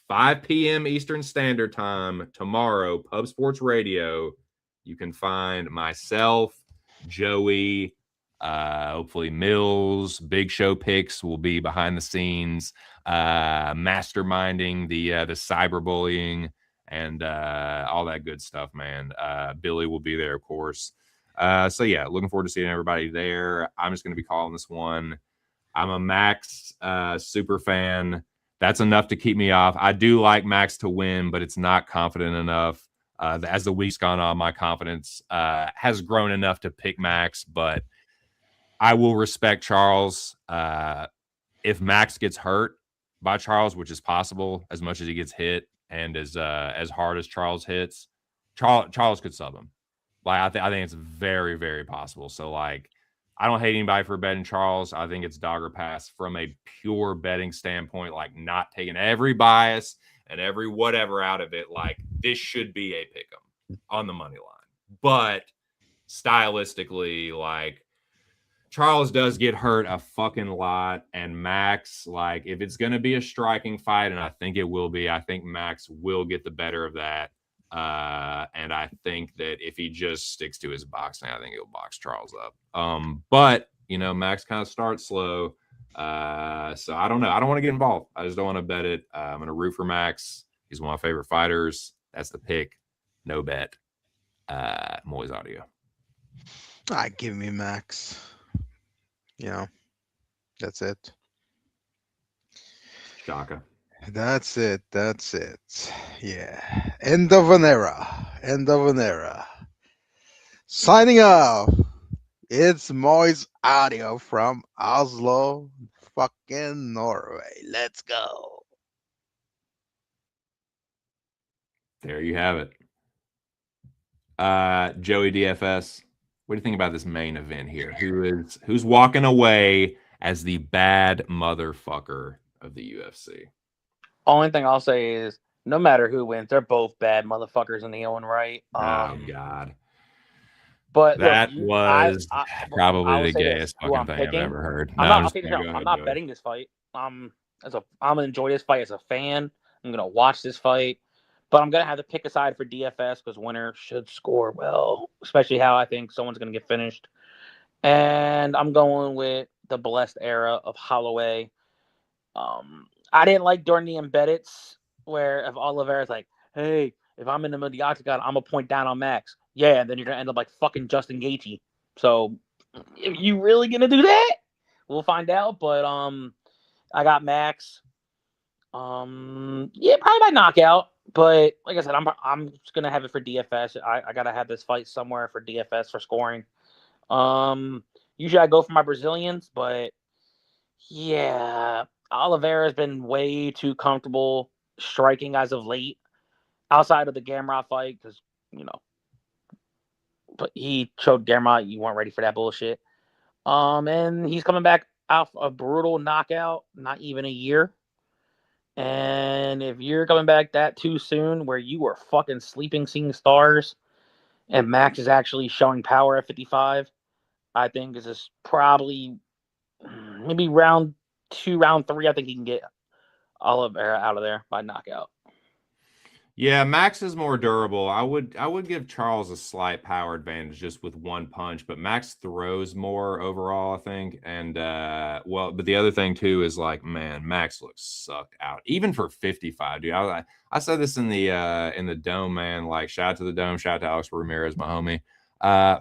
5 p.m. Eastern Standard Time tomorrow, Pub Sports Radio. You can find myself, Joey, hopefully Mills. Big Show picks will be behind the scenes, masterminding the cyberbullying and all that good stuff, man. Billy will be there, of course. So yeah, looking forward to seeing everybody there. I'm just going to be calling this one. I'm a Max super fan. That's enough to keep me off. I do like Max to win, but it's not confident enough. As the week's gone on, my confidence has grown enough to pick Max, but I will respect Charles. If Max gets hurt by Charles, which is possible, as much as he gets hit and as hard as Charles hits, Charles could sub him. Like I think it's very, very possible. So like, I don't hate anybody for betting Charles. I think it's dog or pass from a pure betting standpoint, like not taking every bias and every whatever out of it. Like this should be a pick'em on the money line, but stylistically, like, Charles does get hurt a fucking lot, and Max, like, if it's going to be a striking fight, and I think it will be, I think Max will get the better of that. And I think that if he just sticks to his boxing, I think he'll box Charles up. But, you know, Max kind of starts slow. So I don't know. I don't want to get involved. I just don't want to bet it. I'm going to root for Max. He's one of my favorite fighters. That's the pick. No bet. Moiz Audio. Give me Max. You know, that's it. Shaka. That's it. Yeah. End of an era. Signing off. It's Moiz Audio from Oslo, fucking Norway. Let's go. There you have it. Joey DFS. What do you think about this main event here? Who's walking away as the bad motherfucker of the UFC? Only thing I'll say is, no matter who wins, they're both bad motherfuckers in the own right. Oh God! But that look, was probably the gayest fucking thing I've ever heard. I'm not betting this fight. I'm gonna enjoy this fight as a fan. I'm gonna watch this fight. But I'm going to have to pick a side for DFS because winner should score well, especially how I think someone's going to get finished. And I'm going with the blessed era of Holloway. I didn't like during the embeddeds where if Oliveira's like, hey, if I'm in the middle of the octagon, I'm going to point down on Max. Yeah, and then you're going to end up like fucking Justin Gaethje. So if you really going to do that, we'll find out. But I got Max. Yeah, probably by knockout. But like I said, I'm just gonna have it for DFS. I gotta have this fight somewhere for DFS for scoring. Usually I go for my Brazilians, but yeah, Oliveira's been way too comfortable striking as of late. outside of the Gamrot fight, because, but he showed Gamrot you weren't ready for that bullshit. And he's coming back off a brutal knockout, not even a year. And if you're coming back that too soon, where you were fucking sleeping, seeing stars, and Max is actually showing power at 55, I think this is probably maybe round 2, round 3. I think he can get Oliveira out of there by knockout. Yeah, Max is more durable. I would give Charles a slight power advantage just with one punch, but Max throws more overall, I think. And but the other thing too is like, man, Max looks sucked out, even for 55, dude. I said this in the Dome, man. Like, shout out to the Dome, shout out to Alex Ramirez, my homie.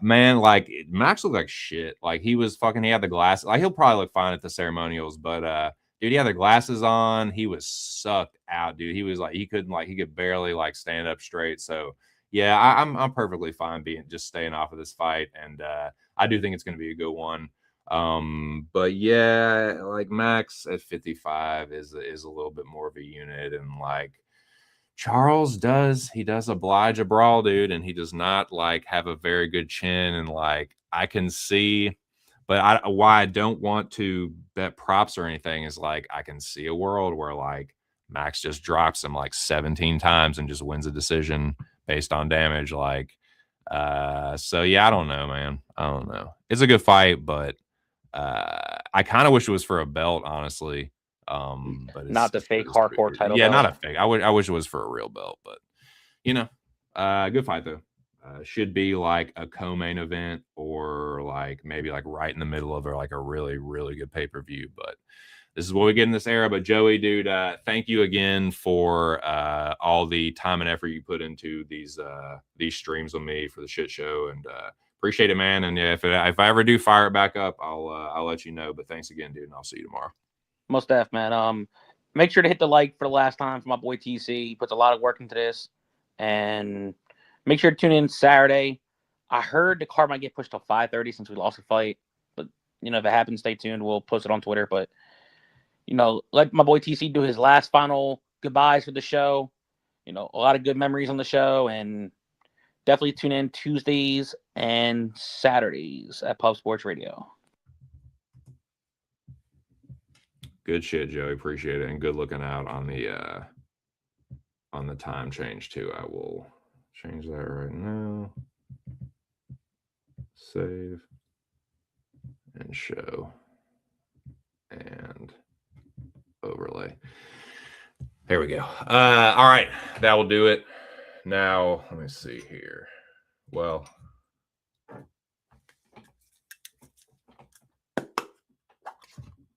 Man, like Max looked like shit. Like he had the glasses. Like he'll probably look fine at the ceremonials, but dude, he had the glasses on. He was sucked out, dude. He was like, he could barely like stand up straight. So yeah, I'm perfectly fine just staying off of this fight, and I do think it's going to be a good one. But yeah, like Max at 55 is a little bit more of a unit, and like Charles does oblige a brawl, dude, and he does not like have a very good chin, and like I can see. But why I don't want to bet props or anything is like I can see a world where like Max just drops him like 17 times and just wins a decision based on damage. Like, so yeah, I don't know, man. I don't know. It's a good fight, but I kind of wish it was for a belt, honestly. But it's not the fake hardcore title. Yeah, belt. not a fake. I wish it was for a real belt, but good fight though. Should be like a co-main event or like maybe like right in the middle of like a really, really good pay-per-view. But this is what we get in this era. But Joey, dude, thank you again for all the time and effort you put into these streams with me for the shit show, and appreciate it, man. And yeah, if I ever do fire it back up, I'll let you know. But thanks again, dude, and I'll see you tomorrow. Most def, man. Make sure to hit the like for the last time for my boy TC. He puts a lot of work into this, and make sure to tune in Saturday. I heard the card might get pushed till 5:30 since we lost the fight. But, if it happens, stay tuned. We'll post it on Twitter. But, let my boy TC do his last final goodbyes for the show. A lot of good memories on the show. And definitely tune in Tuesdays and Saturdays at Pub Sports Radio. Good shit, Joey. Appreciate it. And good looking out on the time change, too. I will change that right now. Save and show and overlay. There we go. All right, that will do it. Now, let me see here. Well,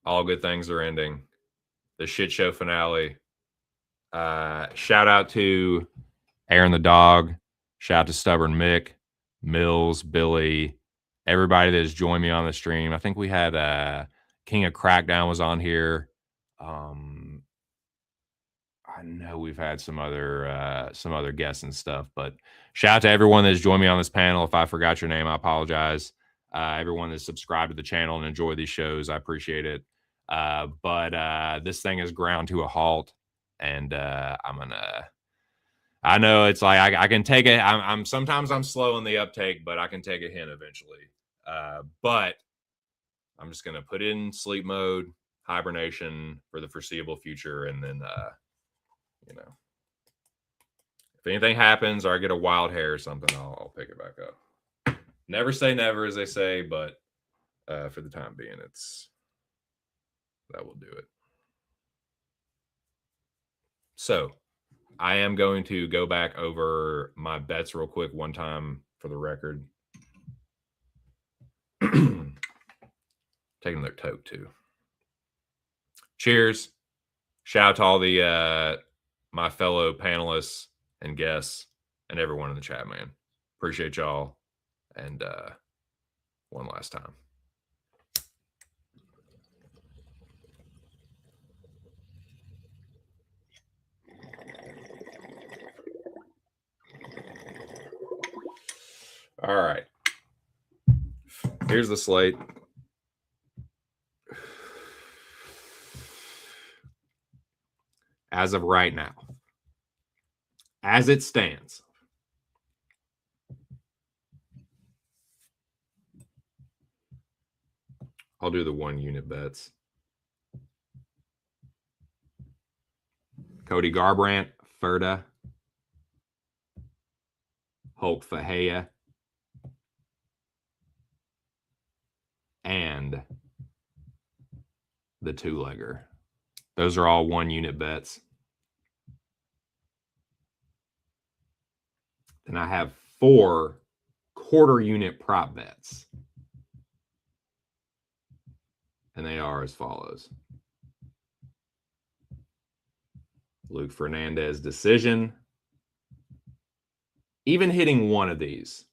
all good things are ending. The shit show finale. Shout out to Aaron the dog. Shout out to Stubborn Mick, Mills, Billy, everybody that has joined me on the stream. I think we had King of Crackdown was on here. I know we've had some other guests and stuff, but shout out to everyone that's joined me on this panel. If I forgot your name, I apologize. Everyone that's subscribed to the channel and enjoy these shows, I appreciate it. But this thing is ground to a halt, and I know it's like I can take it. I'm sometimes I'm slow in the uptake, but I can take a hint eventually. But I'm just gonna put it in sleep mode, hibernation for the foreseeable future, and then if anything happens or I get a wild hair or something, I'll pick it back up. Never say never, as they say, but for the time being, that will do it. So I am going to go back over my bets real quick one time for the record. Taking their toke too. Cheers. Shout out to all the my fellow panelists and guests and everyone in the chat, man. Appreciate y'all. And one last time. All right. Here's the slate. As of right now, as it stands. I'll do the 1 unit bets. Cody Garbrandt, Ferda, Hulk Fahea, and the 2-legger. Those are all 1 unit bets. Then I have 4 quarter unit prop bets. And they are as follows. Luke Fernandez decision. Even hitting one of these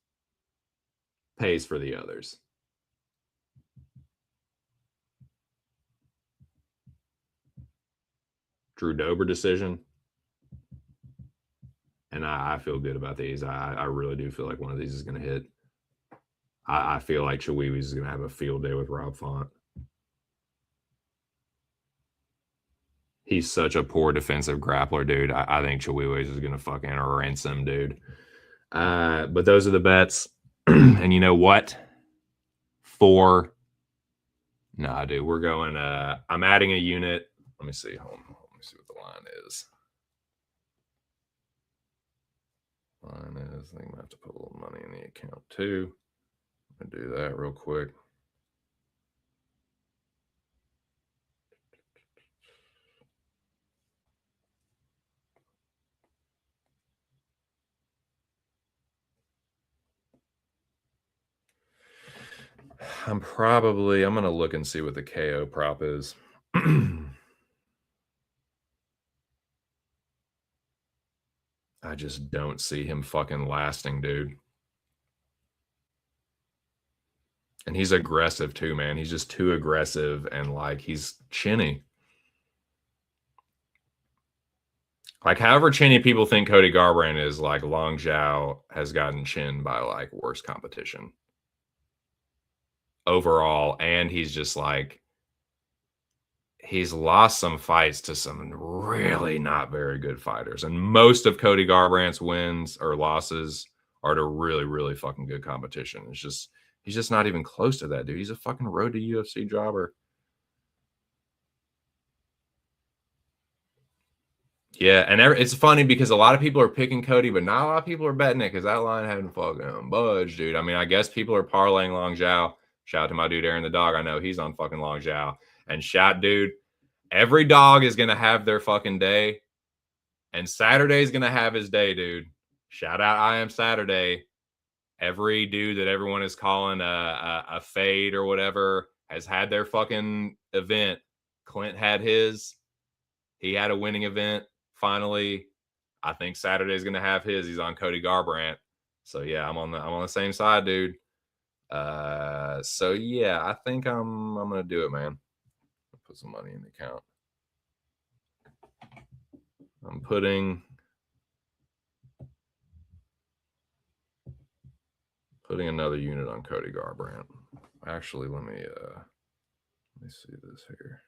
pays for the others. Drew Dober decision. And I feel good about these. I really do feel like one of these is going to hit. I feel like Chihuahuas is going to have a field day with Rob Font. He's such a poor defensive grappler, dude. I think Chihuahuas is going to fucking ransom, dude. But those are the bets. And you know what? Nah, dude, we're going. I'm adding a unit. Let me see. Hold on. Let me see what the line is. I think I'm going to have to put a little money in the account too. I'm going to do that real quick. I'm going to look and see what the KO prop is. I just don't see him fucking lasting, dude. And he's aggressive too, man. He's just too aggressive and like he's chinny. Like however chinny people think Cody Garbrandt is, like Long Zhao has gotten chinned by like worse competition overall. And he's just like, he's lost some fights to some really not very good fighters. And most of Cody Garbrandt's wins or losses are to really, really fucking good competition. It's just, he's just not even close to that, dude. He's a fucking road to UFC jobber. Yeah, and it's funny because a lot of people are picking Cody, but not a lot of people are betting it because that line hadn't fucking budged, dude. I mean, I guess people are parlaying Long Zhao. Shout out to my dude Aaron the Dog. I know he's on fucking Long Zhao. And shout, dude, every dog is going to have their fucking day. And Saturday's going to have his day, dude. Shout out I Am Saturday. Every dude that everyone is calling a fade or whatever has had their fucking event. Clint had his. He had a winning event. Finally, I think Saturday's going to have his. He's on Cody Garbrandt. So yeah, I'm on the same side, dude. So yeah, I think I'm going to do it, man. I'll put some money in the account. I'm putting another unit on Cody Garbrandt. Actually, let me see this here.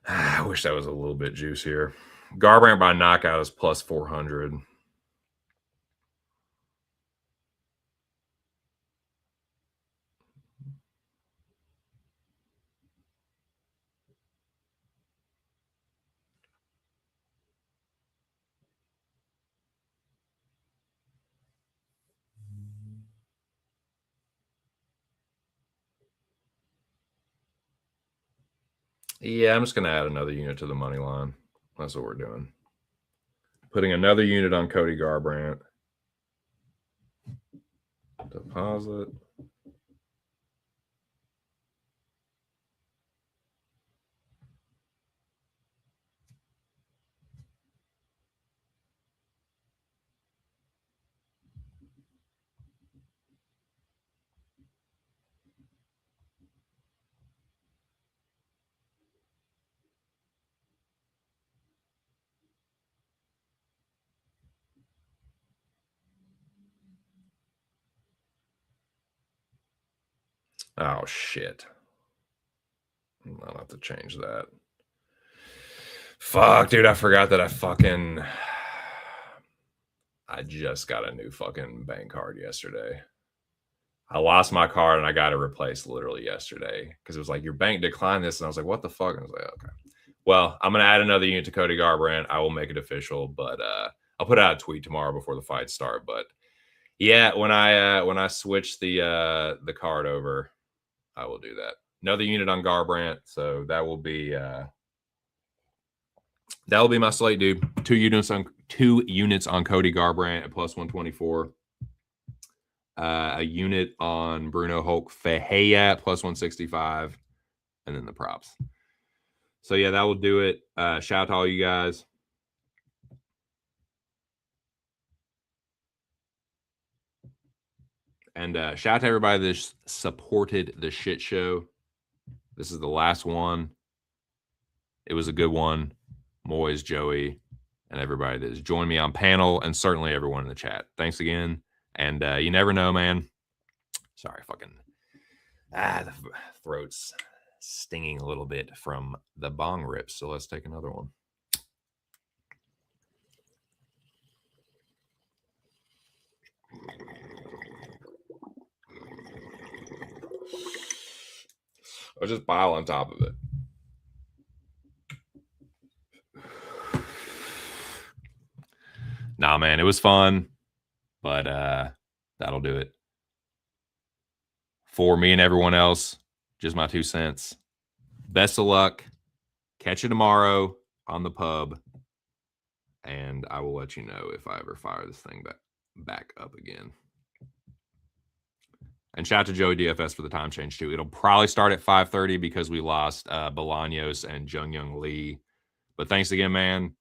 I wish that was a little bit juicier. Garbrandt by knockout is plus 400. Yeah, I'm just going to add another unit to the money line. That's what we're doing. Putting another unit on Cody Garbrandt. Deposit. Oh, shit. I'll have to change that. Fuck, dude, I forgot that I just got a new fucking bank card yesterday. I lost my card and I got it replaced literally yesterday because it was like, your bank declined this. And I was like, what the fuck? And I was like, okay. Well, I'm going to add another unit to Cody Garbrandt. I will make it official, but I'll put out a tweet tomorrow before the fights start. But yeah, when I switch the card over, I will do that. Another unit on Garbrandt, so that will be my slate, dude. 2 units on Cody Garbrandt at plus 124. A unit on Bruno Hulk Fehea at plus 165, and then the props. So yeah, that will do it. Shout out to all you guys. And shout out to everybody that supported the shit show. This is the last one. It was a good one. Moiz, Joey, and everybody that has joined me on panel, and certainly everyone in the chat. Thanks again. And you never know, man. Sorry, fucking the throat's stinging a little bit from the bong rips. So let's take another one. I'll just pile on top of it. Nah, man, it was fun, but that'll do it. For me and everyone else, just my 2 cents. Best of luck. Catch you tomorrow on the pub, and I will let you know if I ever fire this thing back up again. And shout out to Joey DFS for the time change, too. It'll probably start at 5:30 because we lost Bolaños and Jung Young Lee. But thanks again, man.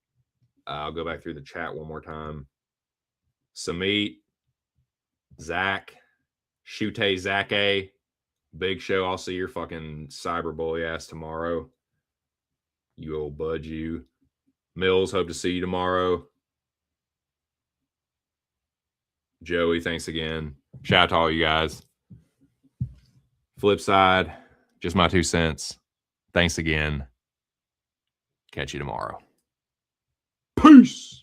I'll go back through the chat one more time. Samit, Zach, Shute Zake, Big Show. I'll see your fucking cyberbully ass tomorrow. You old bud, you. Mills, hope to see you tomorrow. Joey, thanks again. Shout out to all you guys. Flip side, just my 2 cents. Thanks again. Catch you tomorrow. Peace.